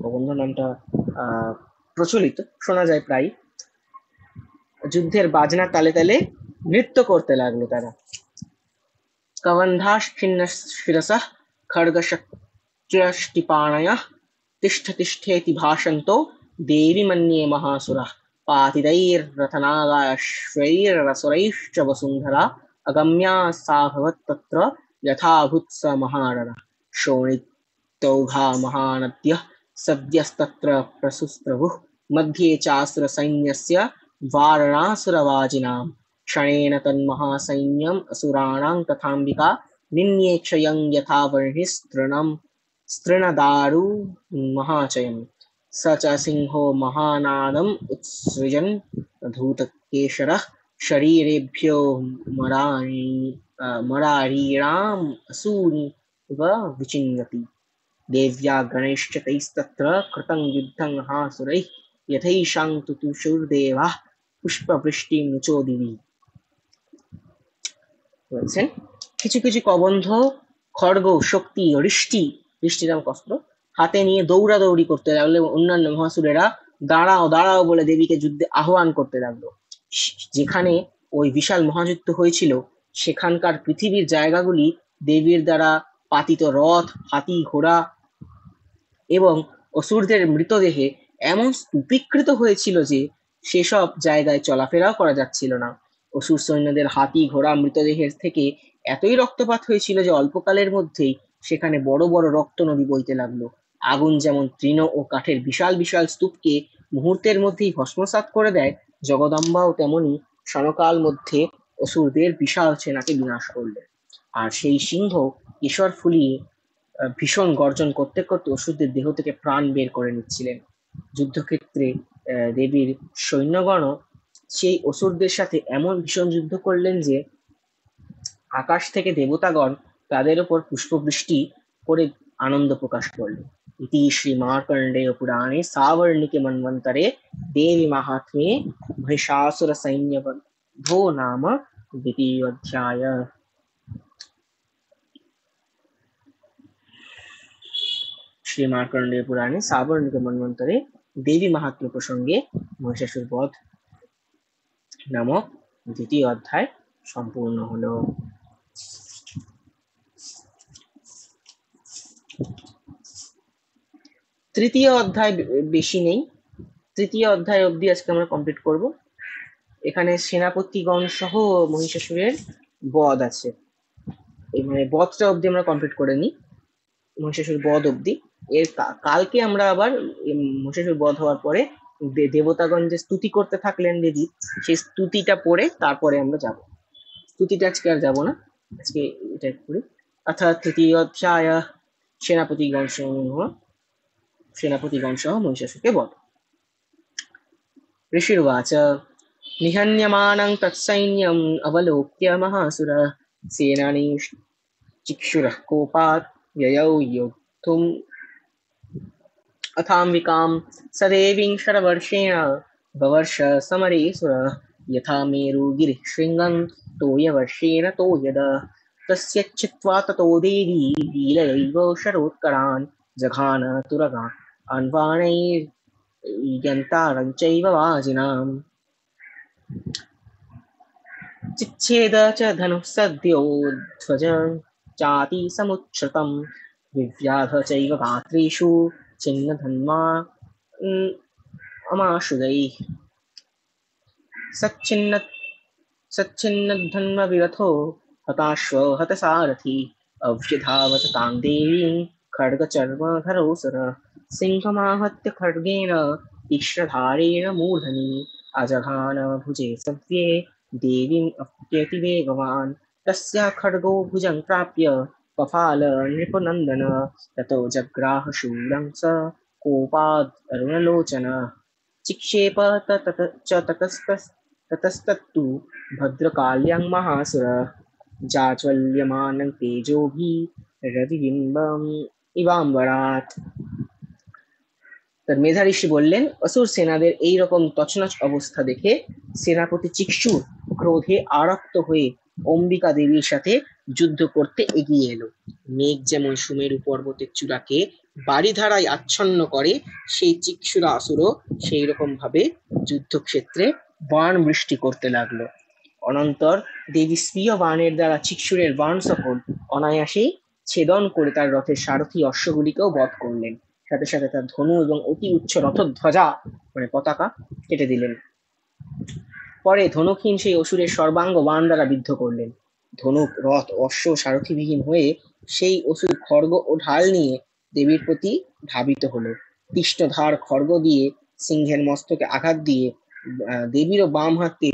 কবন্ধ নামটা প্রচলিত, শোনা যায় প্রায়। যুদ্ধের বাজনা তালে তালে নৃত্য করতে লাগলো তারা। কবন্ধাশ্চিন্ন শিরসঃ খড়গশক্তিপাণয়ঃ তিষ্ঠ তিষ্ঠেতি ভাষন্তো দেবী মন্যে মহাসুরः पातितैर्रथनागाश्वैरसुरैश्च वसुन्धरा अगम्या सा भवत्तत्र यथाभूत् स महारणः शोणितौघा महानद्यः सद्यस्तत्र प्रसुस्रवुः मध्ये चासुरसैन्यस्य वारणासुरवाजिनां क्षणेन तन्महासैन्यम् असुराणां तथाम्बिका निन्ये क्षयं यथा स्तृणदारु महाचयम् स च सिंहो महानादम् उत्सृजन् धूतकेशरः शरीरेभ्यो मरारीणाम् असूनिव विचिन्वति देव्या गणेश्च तैस्तत्र कृतं युद्धं महासुरैः यथैषां तुतुशुर्देवाः पुष्पवृष्टिमुचो दिवि। বলছেন কিছু কিছু কবন্ধ খড়গ শক্তি ঋষ্টি, ঋষ্টি নামক অস্ত্র হাতে নিয়ে দৌড়াদৌড়ি করতে লাগলো। অন্যান্য মহাসুরেরা দাঁড়াও দাঁড়াও বলে দেবীকে যুদ্ধে আহ্বান করতে লাগলো। যেখানে ওই বিশাল মহাযুদ্ধ হয়েছিল সেখানকার পৃথিবীর জায়গাগুলি দেবীর দ্বারা পাতিত রথ, হাতি, ঘোড়া এবং অসুরদের মৃতদেহে এমন স্তূপীকৃত হয়েছিল যে সেসব জায়গায় চলাফেরাও করা যাচ্ছিল না। অসুর সৈন্যদের হাতি, ঘোড়া মৃতদেহের থেকে এতই রক্তপাত হয়েছিল যে অল্পকালের মধ্যেই সেখানে বড় বড় রক্ত নদী বইতে লাগলো। আগুন যেমন তৃণ ও কাঠের বিশাল বিশাল স্তূপকে মুহূর্তের মধ্যেই ভস্মসাৎ করে দেয়, জগদম্বাও তেমনি ক্ষণকাল মধ্যে অসুরদের বিশাল সেনাকে বিনাশ করলেন। আর সেই সিংহ ঈশ্বর ফুলিয়ে ভীষণ গর্জন করতে করতে অসুরদের দেহ থেকে প্রাণ বের করে নিচ্ছিলেন। যুদ্ধক্ষেত্রে দেবীর সৈন্যগণ সেই অসুরদের সাথে এমন ভীষণ যুদ্ধ করলেন যে আকাশ থেকে দেবতাগণ তাদের উপর পুষ্পবৃষ্টি করে আনন্দ প্রকাশ করলেন। ইতি শ্রী মার্কণ্ডেয় পুরাণে সাবর্ণিকে মন্বন্তরে দেবী মাহাত্ম্যে মহিষাসুর সৈন্যবধো নাম দ্বিতীয়োধ্যায়। শ্রী মার্কণ্ডেয় পুরাণে সাবর্ণিক মন্বন্তরে দেবী মাহাত্ম্য প্রসঙ্গে মহিষাসুর বধ নামক দ্বিতীয় অধ্যায় সম্পূর্ণ হলো। তৃতীয় অধ্যায় বেশি নেই, তৃতীয় অধ্যায় অবধি আজকে আমরা কমপ্লিট করব। এখানে সেনাপতিগণ সহ মহিষাসুরের বধ আছে, মানে বধটা অবধি আমরা কমপ্লিট করে নিই, মহিষাসুর বধ অবধি। এর কালকে আমরা আবার মহিষাসুর বধ হওয়ার পরে দেবতাগণ যে স্তুতি করতে থাকলেন দেবী, সেই স্তুতিটা পড়ে তারপরে আমরা যাব। স্তুতিটা আজকে আর যাবো না, আজকে এটা করি। অর্থাৎ তৃতীয় অধ্যায় সেনাপতিগণ সহ মহিষাসুরকে বধ। ऋषिर्वाच निहन्यमानं तत्सैन्यम् अवलोक्य महासुरः सेनानीश्चिक्षुरः कोपात् ययौ योद्धुम् अथाम्बिकां सदेवीं शरवर्षेण ववर्ष समरेसुरः यथा मेरुगिरिः शृङ्गं तोयवर्षेण तोयद तस्य चित्वा ततो देवी लीलयैव शरोत्करान् जघान तुरगान् अन्वाणैर्यन्तारं चैव वाजिनाम् चिच्छेद च धनुः सद्यो ध्वज चाति समुच्छ्रितं विव्याध चैव गात्रेषु छिन्नधन्वा अमाशुदैः सच्छिन्नधन्वविरथो हताश्व हतसारथि अव्यधावत तां देवीं खड्गचर्मधरोऽसुरः सिंहमाहत्य खड्गेन तीक्ष्णधारेण मूर्धनि अजघान भुजे सव्ये देवीम् अप्यति वेगवान् तस्या खड्गो भुजं प्राप्य पफाल नृपनन्दन ततो जग्राह शूरं स कोपाद् अरुणलोचन चिक्षेप ततस्तत्तु भद्रकाल्यां महासुरः जाज्वल्यमानं तेजोभिः रविबिम्बम् इवाम्बरात्। তার মেধা ঋষি বললেন, অসুর সেনাদের এইরকম তছনছ অবস্থা দেখে সেনাপতি চিক্ষুর ক্রোধে আরক্ত হয়ে অম্বিকা দেবীর সাথে যুদ্ধ করতে এগিয়ে এলো। মেঘ যেমন সুমেরু পর্বতের চূড়াকে বারিধারায় আচ্ছন্ন করে, সেই চিক্ষুরা অসুরও সেই রকম ভাবে যুদ্ধক্ষেত্রে বাণ বৃষ্টি করতে লাগলো। অনন্তর দেবী স্বীয় বাণের দ্বারা চিক্ষুরের বাণ সকল অনায়াসেই ছেদন করে তার রথের সারথি অশ্বগুলিকেও বধ করলেন। সাথে সাথে তার ধনু এবং অতি উচ্চ রথধ্বজা মানে পতাকা কেটে দিলেন। পরে ধনুকহীন সেই অসুরের সর্বাঙ্গ বাণ দ্বারা বিদ্ধ করলেন। ধনুক, রথ, অশ্ব সারথিবিহীন হয়ে সেই অসুর খড়গ ও ঢাল নিয়ে দেবীর প্রতি ধাবিত হলো। তীক্ষ্ণধার খড়গ দিয়ে সিংহের মস্তকে আঘাত দিয়ে দেবীরও বাম হাতে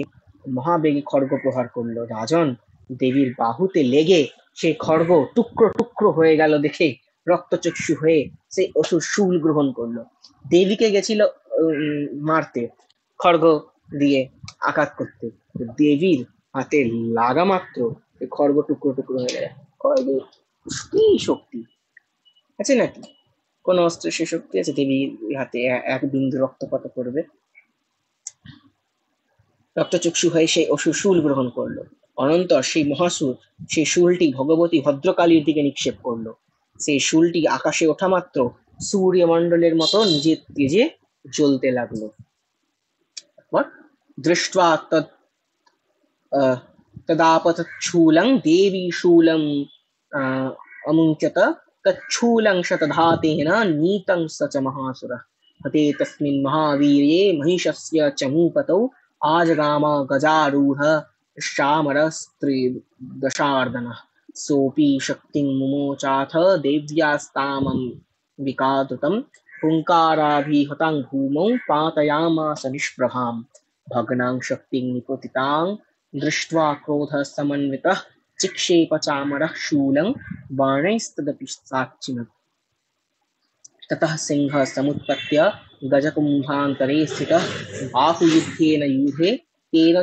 মহাবেগে খড়গ প্রহার করলো। রাজন, দেবীর বাহুতে লেগে সেই খড়গ টুকরো টুকরো হয়ে গেল দেখে রক্তচক্ষু হয়ে সেই অসুর শূল গ্রহণ করলো। দেবীকে গেছিল মারতে, খড়গ দিয়ে আঘাত করতে, দেবীর হাতে লাগা মাত্র খড়গ টুকরো টুকরো হয়ে গেল। কি শক্তি আছে নাকি! কোন অস্ত্রের সে শক্তি আছে দেবীর হাতে এক বিন্দু রক্তপাত করবে? রক্তচক্ষু হয়ে সেই অসুর শূল গ্রহণ করলো। অনন্তর সেই মহাসুর সেই শূলটি ভগবতী ভদ্রকালীর দিকে নিক্ষেপ করলো। সেই শূলটি আকাশে ওঠা মাত্র সূর্যমণ্ডলের মতো নিজের তেজে জ্বলতে লাগলো। দৃष्ट्वा तदापतच्छूलं देवी शूलं अमुञ्चत तच्छूलं शतधातेन नीतं स च महासुरः हते तस्मिन् महावीर्ये महिषस्य चमूपतौ आजगाम गजारूढ श्यामरस्त्रिदशार्दनः सोऽपि शक्तिं मुमोचाथ देव्यास्तामं विकातुतं हुङ्काराभिहतां भूमौ पातयामास निष्प्रभां भग्नां शक्तिं निपतितां दृष्ट्वा क्रोधः समन्वितः चिक्षेप चामरः शूलं बाणैस्तदपि साक्षिणत् ततः सिंहः समुत्पत्य गजकुम्भान्तरे स्थितः बाहुयुद्धेन यूहे तेन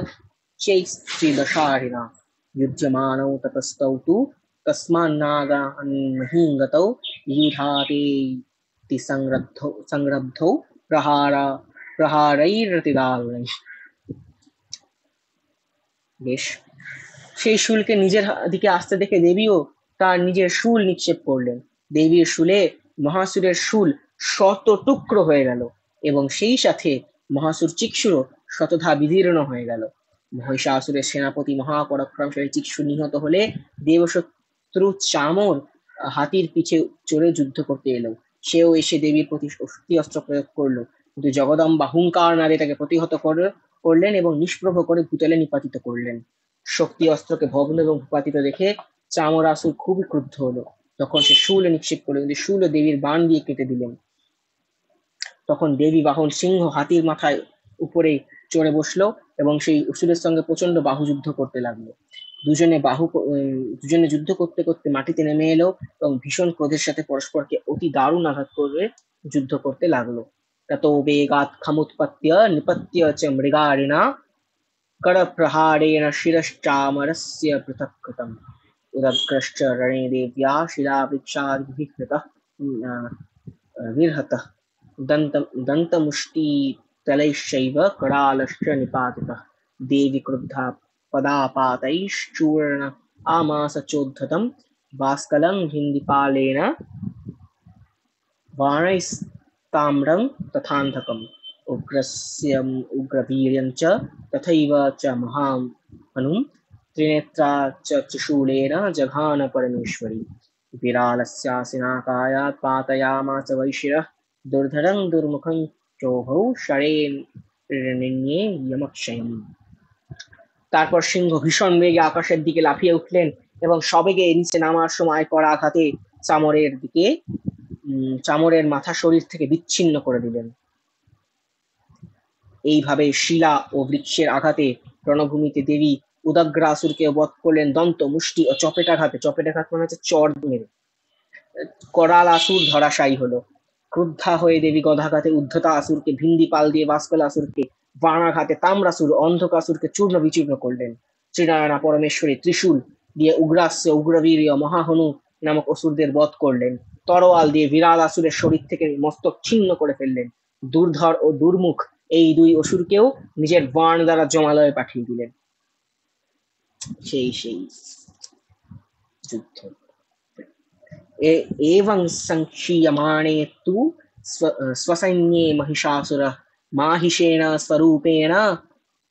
चैस्त्रिदशारिणा युध्यमानौ ततस्तौ तु तस्मान्नागान्महीं गतौ युधातेति संरब्धौ प्रहारैरतिदारुणैः। বেশ, সেই শূলকে নিজের দিকে আসতে দেখে দেবীও তার নিজের শূল নিক্ষেপ করলেন। দেবীর শূলে মহাসুরের শূল শত টুকরো হয়ে গেল এবং সেই সাথে মহাসুর চিক্ষুরও শতধা বিদীর্ণ হয়ে গেল। মহিষাসুরের সেনাপতি মহাপরাক্রমশালী চিক্ষু নিহত হলে দেবশত্রু চামর হাতির পিছে চড়ে যুদ্ধ করতে এলো। সেও এসে দেবীর প্রতি শক্তি অস্ত্র প্রয়োগ করলো, কিন্তু জগদম্বা হুঙ্কার নাড়ে তাকে প্রতিহত করলেন এবং নিষ্প্রভ করে ভূতলে নিপাতিত করলেন। শক্তি অস্ত্রকে ভগ্ন এবং ভূপাতিত দেখে চামরাসুর খুবই ক্রুদ্ধ হলো। তখন সে শূলে নিক্ষেপ করলো, কিন্তু শূল দেবীর বাণ দিয়ে কেটে দিলেন। তখন দেবী বাহন সিংহ হাতির মাথায় উপরে চড়ে বসলো এবং সেই অসুরের সঙ্গে প্রচন্ড বাহুযুদ্ধ করতে লাগলো। দুজনে যুদ্ধ করতে করতে মাটিতে নেমে এলো এবং ভীষণ ক্রোধের সাথে পরস্পরকে অতি দারুণ আঘাত করে যুদ্ধ করতে লাগলো। ततो वेगात् खमुत्पत्य निपत्य च मृगारिणा करप्रहारेण शिरश्चामरस्य पृथक् कृतम् उदग्रश्च रणे देव्या शिलावृक्षादिभिः कृतः विर्हतः दन्तमुष्टितलैश्चैव करालश्च निपातितः देवी क्रुद्धा पदापातैश्चूर्ण आमास चोद्धतं भास्कलं हिन्दिपालेन बाणैस्ताम्रं तथान्धकम् उग्रवीर्यं च तथैव च महाहनुं त्रिनेत्रा च त्रिशूलेन जघान परमेश्वरी विरालस्यासिनाकायात् पातयामास वैशिरः दुर्धरं दुर्मुखं चोभौ षडेर्निन्ये यमक्षयम्। তারপর সিংহ ভীষণ বেগে আকাশের দিকে লাফিয়ে উঠলেন এবং সবেগে নিচে নামার সময় করা আঘাতে চামরের মাথা শরীর থেকে বিচ্ছিন্ন করে দিলেন। এইভাবে শিলা ও বৃক্ষের আঘাতে রণভূমিতে দেবী উদগ্রাসুরকে বধ করলেন দন্ত, মুষ্টি ও চপেটাঘাতে। চপেটাঘাত মানে হচ্ছে চড় মেরে। করাল আসুর ধরাশায়ী হলো। ক্রুদ্ধা হয়ে দেবী গদাঘাতে উদ্ধতা আসুরকে, ভিন্দিপাল দিয়ে বাস্কল আসুরকে, বাণাঘাতে তাম্রাসুর অন্ধকাসুরকে চূর্ণ বিচূর্ণ করলেন। শ্রীনারায়ণা পরমেশ্বরী ত্রিশূল দিয়ে উগ্রাস্য, উগ্রবীর্য, মহাহনু নামক অসুরদের বধ করলেন। তরোয়াল দিয়ে বিরাল আসুরের শরীর থেকে মস্তক ছিন্ন করে ফেললেন। দুর্ধর ও দুর্মুখ এই দুই অসুরকেও নিজের বাণ দ্বারা জমালয়ে পাঠিয়ে দিলেন। সেই যুদ্ধ। एवं संक्षीयमाणे तु स्वसैन्ये महिषासुरः माहिषेण स्वरूपेण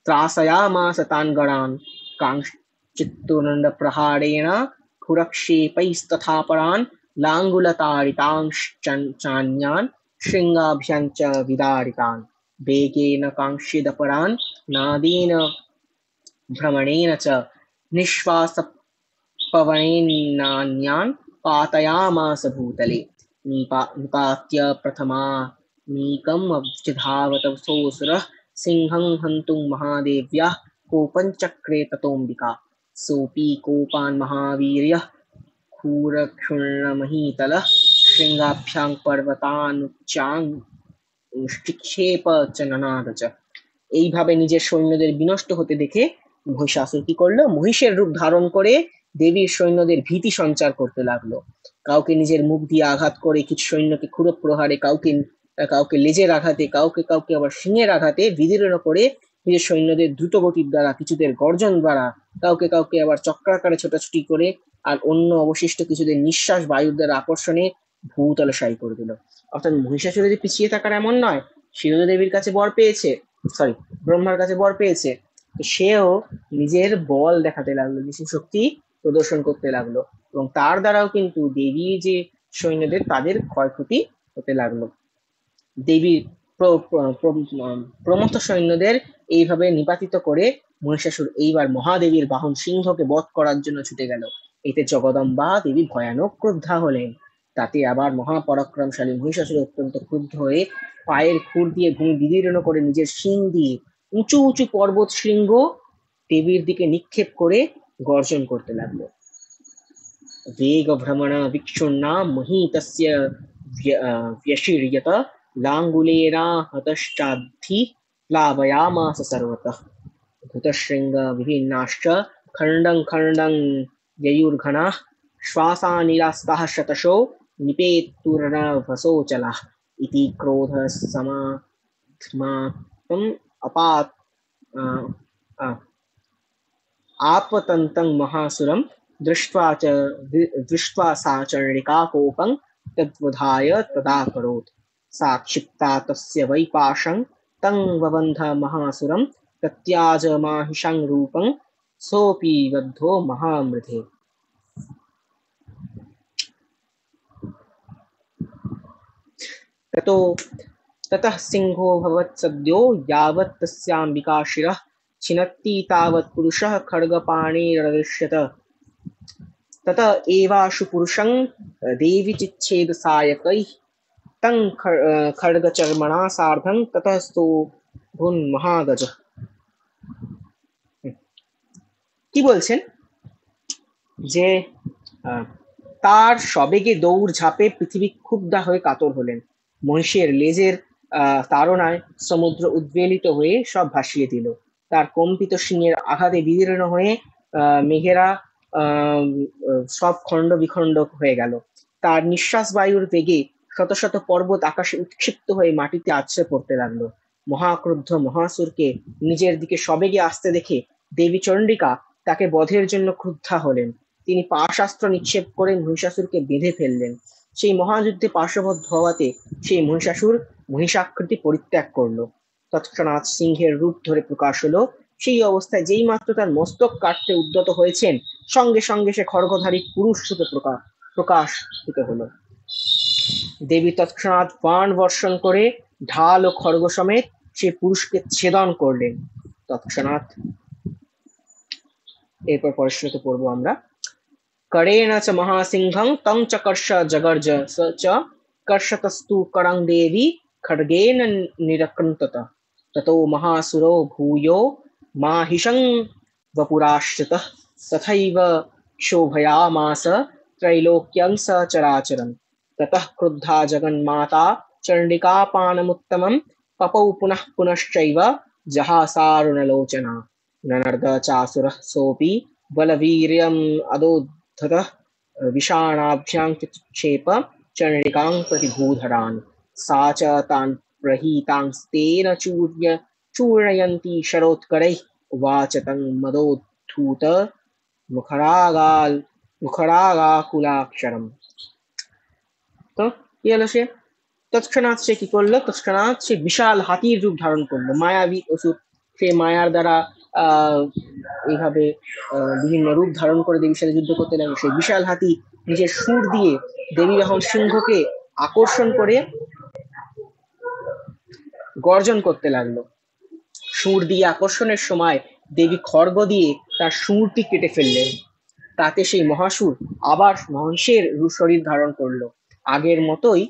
त्रासयामास तान् गणान् कांश्चित्तुण्डप्रहारेण खुरक्षेपैस्तथा परान् लाङ्गुलताडितांश्चान्यान् शृङ्गाभ्यां च विदारितान् वेगेन कांश्चिदपरान् नादेन भ्रमणेन च निःश्वासपवनेनान्यान् पातयामास भूतले निपात्य प्रथमानीकम् अब्जधावतसोऽसुरः सिंहं हन्तुं महादेव्याः कोपं चक्रे ततोऽम्बिका सोऽपि कोपान् महावीर्यः क्षूरक्षुण्णमहीतलः शृङ्गाभ्यां पर्वतानुच्चाङ्क्षेप च ननाद च। এইভাবে নিজের সৈন্যদের বিনষ্ট হতে দেখে মহিষাসুর কি করলো? মহিষের রূপ ধারণ করে দেবীর সৈন্যদের ভীতি সঞ্চার করতে লাগলো। কাউকে নিজের মুখ দিয়ে আঘাত করে, কিছু সৈন্যকে ক্ষুরো প্রহারে, কাউকে কাউকে লেজের আঘাতে, কাউকে কাউকে আবার শিঙের আঘাতে বিদীর্ণ করে নিজের সৈন্যদের দ্রুত গতির দ্বারা, কিছুদের গর্জন দ্বারা, কাউকে কাউকে আবার চক্রাকারে ছোটাছুটি করে, আর অন্য অবশিষ্ট কিছুদের নিঃশ্বাস বায়ুর দ্বারা আকর্ষণে ভূতলশায়ী করে দিল। অর্থাৎ মহিষাসুর যদি পিছিয়ে থাকার এমন নয়, সেও দেবীর কাছে বর পেয়েছে, সরি ব্রহ্মার কাছে বর পেয়েছে, তো সেও নিজের বল দেখাতে লাগলো, নিজের শক্তি প্রদর্শন করতে লাগলো, এবং তার দ্বারাও কিন্তু দেবী যে সৈন্যদের তাদের ক্ষয়ক্ষতি হতে লাগলো। দেবীর প্রমথ সৈন্যদের এইভাবে নিপাতিত করে মহিষাসুর এইবার মহাদেবীর বাহন সিংহকে বধ করার জন্য ছুটে গেল। এতে জগদম্বা দেবী ভয়ানক ক্রুদ্ধা হলেন। তাতে আবার মহাপরাক্রমশালী মহিষাসুর অত্যন্ত ক্রুদ্ধ হয়ে পায়ের খুর দিয়ে ভূমি বিদীর্ণ করে নিজের শিং দিয়ে উঁচু উঁচু পর্বত শৃঙ্গ দেবীর দিকে নিক্ষেপ করে গর্জন করতে লাগলো। वेग भ्रमण विक्षुण्णा महीतस्य व्यशीर्यत लाङ्गुलेना हतश्चाद्धि प्लावयामास सर्वतः धृतशृङ्ग विभिन्नाश्च खण्डं खण्डं ययुर्घनाः श्वासानिलास्ताः शतशो निपेतुर्नभसोऽचलाः इति क्रोधसमात्मातम् अपात् आपतन्तं महासुरं दृष्ट्वा सा चण्डिका कोपं तद्वधाय तदाकरोत्। सा क्षिप्ता तस्य वै पाशं तं वबन्ध महासुरं तत्याज माहिषं रूपं सोऽपि बद्धो महामृधे। ततः सिंहो भवत् सद्यो यावत् तस्याम्बिका शिरः छिनत्ति तावत् पुरुषः खड्गपाणिरदृश्यत। तत एवाशु पुरुषं देवि चिच्छेद सायकैः तं खड्गचर्मणा सार्धं ततस्तो भून्महागज। কি বলছেন যে তার সবেগে দৌড় ঝাঁপে পৃথিবী ক্ষুব্ধা হয়ে কাতর হলেন। মহিষের লেজের তাড়নায় সমুদ্র উদ্বেলিত হয়ে সব ভাসিয়ে দিল। তার কম্পিত শিঙের আঘাতে বিদীর্ণ হয়ে মেঘেরা সব খণ্ড বিখণ্ড হয়ে গেল। তার নিঃশ্বাস বায়ুর বেগে শত শত পর্বত আকাশে উৎক্ষিপ্ত হয়ে মাটিতে আছড়ে পড়তে লাগলো। মহাক্রুদ্ধ মহাসুরকে নিজের দিকে সবেগে আসতে দেখে দেবী চণ্ডিকা তাকে বধের জন্য ক্রুদ্ধা হলেন। তিনি পাশাস্ত্র নিক্ষেপ করে মহিষাসুরকে বেঁধে ফেললেন। সেই মহাযুদ্ধে পার্শ্ববদ্ধ হওয়াতে সেই মহিষাসুর মহিষাকৃতি পরিত্যাগ করলো। তৎক্ষণাৎ সিংহের রূপ ধরে প্রকাশ হলো। সেই অবস্থায় যেই মাত্র তার মস্তক কাটতে উদ্যত হয়েছেন, সঙ্গে সঙ্গে সে খড়গধারী পুরুষ রূপে প্রকাশিত হলো। দেবী তৎক্ষণাৎ বাণ বর্ষণ করে ঢাল ও খড়গ সমেত সে পুরুষকে ছেদন করলেন। তৎক্ষণাৎ এরপর পরের শ্লোকে পড়বো আমরা। करेण च महासिंहं तं च कर्ष जगर्ज स च कर्षतस्तु करं देवी खड्गेन निरकृन्तत। ततो महासुरो भूयो माहिषं वपुराश्रितः तथैव क्षोभयामास त्रैलोक्यं सचराचरम्। ततः क्रुद्धा जगन्माता चण्डिकापानमुत्तमं पपौ पुनः पुनश्चैव जहासारुणलोचना। ननर्द चासुरः सोऽपि बलवीर्यम् अदोद्धतः विषाणाभ्यां चिक्षेप चण्डिकां प्रतिभूधरान्। सा च तान् प्रहीतांस्तेन चूर्णयन्ती शरोत्करैः उवाच तं मदोद्धूत मुखरागाकुलाक्षरम्। তো কি হলো, সে তৎক্ষণাৎ সে কি করলো, তৎক্ষণাৎ সে বিশাল হাতির রূপ ধারণ করলো। মায়াবী অসুর সে মায়ার দ্বারা এইভাবে বিভিন্ন রূপ ধারণ করে দেবীর সাথে যুদ্ধ করতে লাগলো। সেই বিশাল হাতি নিজের সুর দিয়ে দেবী যখন সিংহকে আকর্ষণ করে গর্জন করতে লাগলো। সুর দিয়ে আকর্ষণের সময় দেবী খড়গ দিয়ে তার সুরটি কেটে ফেললেন। তাতে সেই মহাসুর আবার মহিষের শরীর ধারণ করলো। আগের মতোই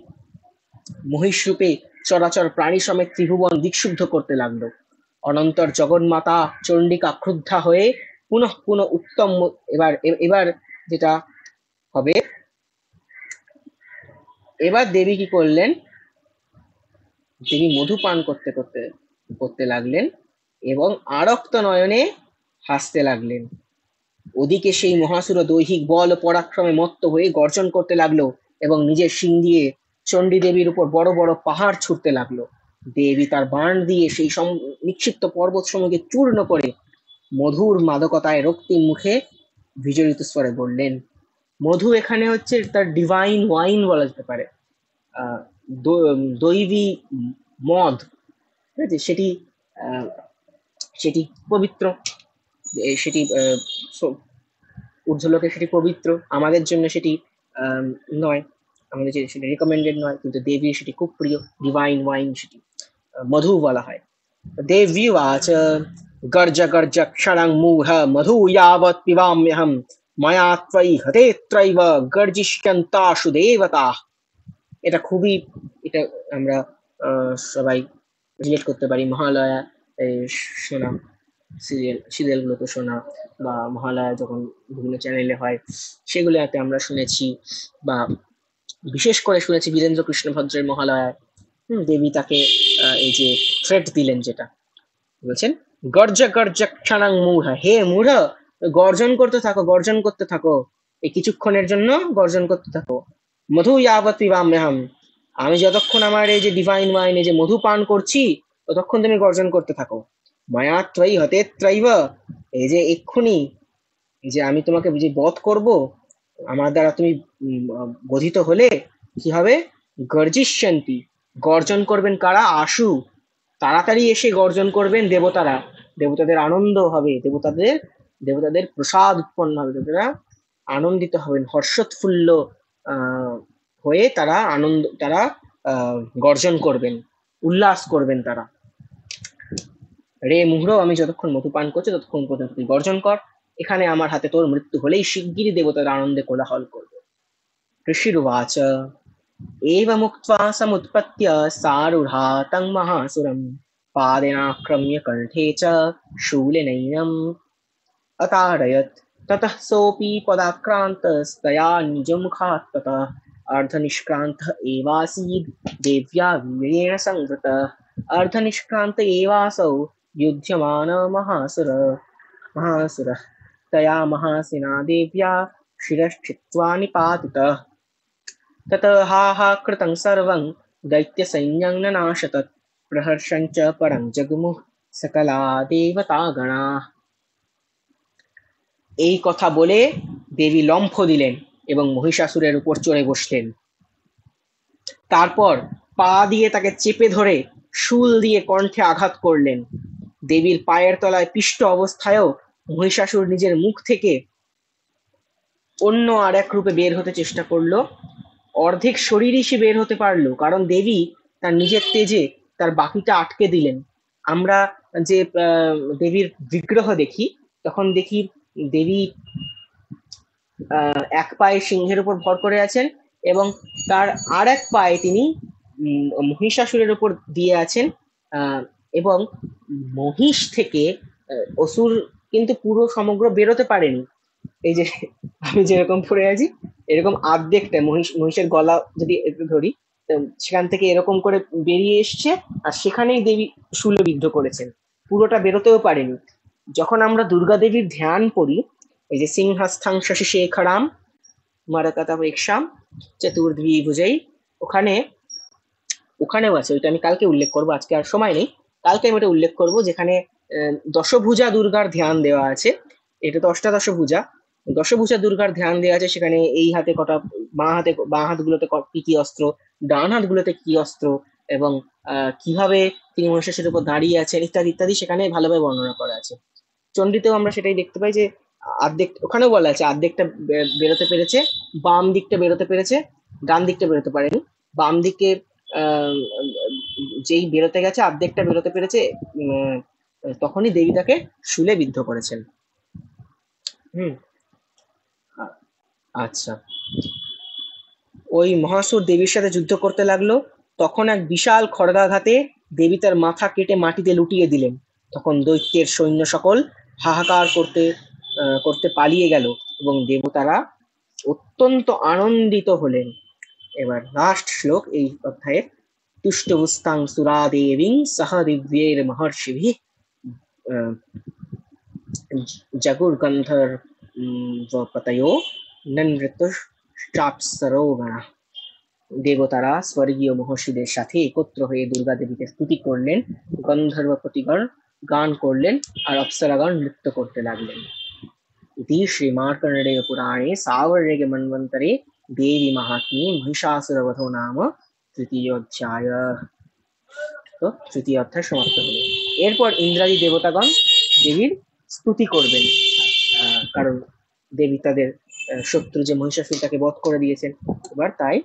মহিষ রূপে চরাচর প্রাণী সমেত ত্রিভুবন দিকশুদ্ধ করতে লাগলো। অনন্তর জগন্মাতা চণ্ডিকা ক্রুদ্ধা হয়ে পুনঃ পুনঃ উত্তম এবার যেটা হবে, এবার দেবী কি করলেন, দেবী মধু পান করতে লাগলেন এবং আরক্ত নয়নে হাসতে লাগলেন। ওদিকে সেই মহাসুর দৈহিক বল ও পরাক্রমে মত্ত হয়ে গর্জন করতে লাগলো এবং নিজের শিং দিয়ে চণ্ডী দেবীর উপর বড় বড় পাহাড় ছুটতে লাগলো। দেবী তার বাণ দিয়ে সেই নিক্ষিপ্ত পর্বত সমূহকে চূর্ণ করে মধুর মাদকতায় রক্তিম মুখে বিজড়িত স্বরে বললেন। মধু এখানে হচ্ছে তার ডিভাইন ওয়াইন বলা যেতে পারে, আহ দৈবী মদ, ঠিক আছে? সেটি সেটি পবিত্র, সেটি ঊর্ধ্বলোকে সেটি পবিত্র, আমাদের জন্য সেটি নয়, আমাদের সেটি রেকমেন্ডেড নয়, কিন্তু দেবীর সেটি খুব প্রিয়, ডিভাইন ওয়াইন, সেটি মধু বলা হয়। देव्युवाच गर्ज गर्ज क्षणं मूढ मधु यावत् पिबाम्यहं मया त्वयि हतेऽत्रैव गर्जिष्यन्ताशु देवताः। এটা খুবই, এটা আমরা সবাই রিলেট করতে পারি। মহালয়া শোনা, সিরিয়ালগুলোতে শোনা, বা মহালয়া যখন বিভিন্ন চ্যানেলে হয় সেগুলোতে আমরা শুনেছি, বা বিশেষ করে শুনেছি বীরেন্দ্র কৃষ্ণ ভদ্রের মহালয়ায় দেবী তাকে এই যে থ্রেট দিলেন, যেটা বলছেন গর্জ গর্জ ক্ষণাং মূঢ়, হে মূঢ় গর্জন করতে থাকো, গর্জন করতে থাকো, এই কিছুক্ষণের জন্য গর্জন করতে থাকো। মধু ইয়াবৎ পিবাম্যহম, আমি যতক্ষণ আমার এই যে ডিভাইন ওয়াইন, এই যে মধু পান করছি, ততক্ষণ তুমি গর্জন করতে থাকো। মায়া ত্রয়ী হতে ত্রৈব, এই যে এক্ষুনি এই যে আমি তোমাকে যে বধ করব, আমার দ্বারা তুমি বোধিত হলে কি হবে? গর্জিষ্যন্তি, গর্জন করবেন কারা? আশু, তাড়াতাড়ি এসে গর্জন করবেন দেবতারা, দেবতাদের আনন্দ হবে, দেবতাদের প্রসাদ উৎপন্ন হবে, দেবতারা আনন্দিত হবেন, হর্ষোৎফুল্ল হয়ে তারা গর্জন করবেন, উল্লাস করবেন তারা। রে মুহূর্ত, আমি যতক্ষণ মধু পান করছি ততক্ষণ পর্যন্ত তুই গর্জন কর, এখানে আমার হাতে তোর মৃত্যু হলেই শিগগিরই দেবতার আনন্দে কোলাহল করবে। ঋষির্বাচ एवमुक्त्वा समुत्पत्य सारुढातं महासुरं पादेनाक्रम्य कण्ठे च शूलेनैनम् अताडयत्। ततः सोऽपि पदाक्रान्तस्तया निजमुखात् ततः अर्धनिष्क्रान्तः एवासीद् देव्या वीर्येण संवृतः। अर्धनिष्क्रान्त एवासौ युध्यमान महासुरः तया महासिना देव्या शिरश्छित्त्वा निपातितः। ततः हा कृतं सर्वं दैत्यसैन्यं न नाशतत् प्रहर्षं च परं जगमुः सकला देवतागणाः। এই কথা বলে দেবী লম্ফ দিলেন এবং মহিষাসুরের উপর চড়ে বসলেন। তারপর পা দিয়ে তাকে চেপে ধরে শূল দিয়ে কণ্ঠে আঘাত করলেন। দেবীর পায়ের তলায় পিষ্ট অবস্থায়ও মহিষাসুর নিজের মুখ থেকে অন্য আর এক রূপে বের হতে চেষ্টা করলো। অর্ধেক শরীরই সে বের হতে পারলো, কারণ দেবী তার নিজের তেজে তার বাকিটা আটকে দিলেন। আমরা যে দেবীর বিগ্রহ দেখি, তখন দেখি দেবী এক পায়ে সিংহের উপর ভর করে আছেন এবং তার আর এক পায়ে তিনি মহিষাসুরের উপর দিয়ে আছেন, এবং মহিষ থেকে অসুর কিন্তু পুরো সমগ্র বেরোতে পারেনি। এই যে আমি যেরকম পড়ে আছি, এরকম আর্ধেকটা মহিষের গলা যদি একটু ধরি, সেখান থেকে এরকম করে বেরিয়ে এসছে, আর সেখানেই দেবী শূলবিদ্ধ করেছেন, পুরোটা বেরোতেও পারেনি। যখন আমরা দুর্গা দেবীর ধ্যান করি, এই যে সিংহস্থাং শশী শেখরাম মারকাতা প্রেক্ষাম চতুর্দ্বিভুজাই, ওখানেও আছে, ওইটা আমি কালকে উল্লেখ করবো, আজকে আর সময় নেই, কালকে আমি ওটা উল্লেখ করবো, যেখানে দশভুজা দুর্গার ধ্যান দেওয়া আছে। এটা তো অষ্টাদশভুজা, দশভুজা দুর্গার ধ্যান দেওয়া আছে। সেখানে এই হাতে কটা, বাঁ হাতগুলোতে কি কি অস্ত্র, ডান হাতগুলোতে কি অস্ত্র, এবং কিভাবে তিনি মহিষাসুরের উপর দাঁড়িয়ে আছেন, ইত্যাদি ইত্যাদি সেখানে ভালোভাবে বর্ণনা করা আছে। চণ্ডীতেও আমরা সেটাই দেখতে পাই যে অর্ধেক, ওখানেও বলা আছে অর্ধেকটা বেরোতে পেরেছে, বাম দিকটা বেরোতে পেরেছে, ডান দিকটা বেরোতে পারেনি। বাম দিকে যেই বেরোতে গেছে, অর্ধেকটা বেরোতে পেরেছে, তখনই দেবী তাকে শূলে বিদ্ধ করেছেন। আচ্ছা, ওই মহাসুর দেবীর সাথে যুদ্ধ করতে লাগলো। তখন এক বিশাল খড়গাঘাতে দেবী তার মাথা কেটে মাটিতে লুটিয়ে দিলেন। তখন দৈত্যের সৈন্য সকল হাহাকার করতে করতে পালিয়ে গেল এবং দেবতারা অত্যন্ত আনন্দিত হলেন। এবার লাস্ট শ্লোক এই অধ্যায়ের। তুষ্টবুস্তাং সুরা দেবীং সহ দিব্যের মহর্ষিভিঃ জাগুর গন্ধর পতयो নৃত্যশ্চাপ্সরো গণা। দেবতারা স্বর্গীয় মহর্ষিদের সাথে একত্র হয়ে দুর্গা দেবীকে স্তুতি করলেন, গন্ধর্বপতিগণ গান করলেন, আর অপ্সরাগণ নৃত্য করতে লাগলেন। इति श्रीमार्कण्डेय पुराणे सावर्णिक मन्वन्तरे देवी महात्म्ये महिषासुरवधो नाम তৃতীয়োধ্যায়। তো তৃতীয় অধ্যায় সমাপ্ত হলো। এরপর ইন্দ্রাদি দেবতাগণ দেবীর স্তুতি করবেন, কারণ দেবী তাদের শত্রু যে মহিষাসুর তাকে বধ করে দিয়েছেন। এবার তাই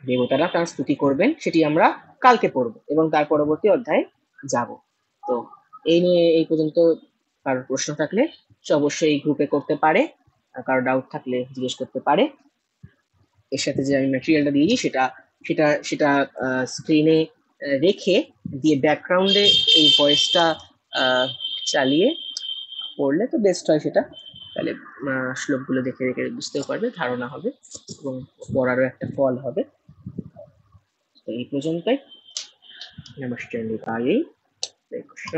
দেবতারা তার স্তুতি করবেন, সেটি আমরা কালকে পড়ব এবং তার পরবর্তী অধ্যায়ে যাব। তো এই নিয়ে এই পর্যন্ত কারোর প্রশ্ন থাকলে সে অবশ্যই এই গ্রুপে করতে পারে, কারো ডাউট থাকলে জিজ্ঞেস করতে পারে। এর সাথে যে আমি ম্যাটেরিয়ালটা দিয়েছি সেটা সেটা সেটা স্ক্রিনে রেখে দিয়ে ব্যাকগ্রাউন্ডে এই ভয়েসটা চালিয়ে পড়লে তো বেস্ট হয়। সেটা তাহলে শ্লোকগুলো দেখে দেখে বুঝতেও পারবে, ধারণা হবে এবং পড়ারও একটা ফল হবে। তো এই পর্যন্তই। নমস্কার নিতাই, হরে কৃষ্ণ।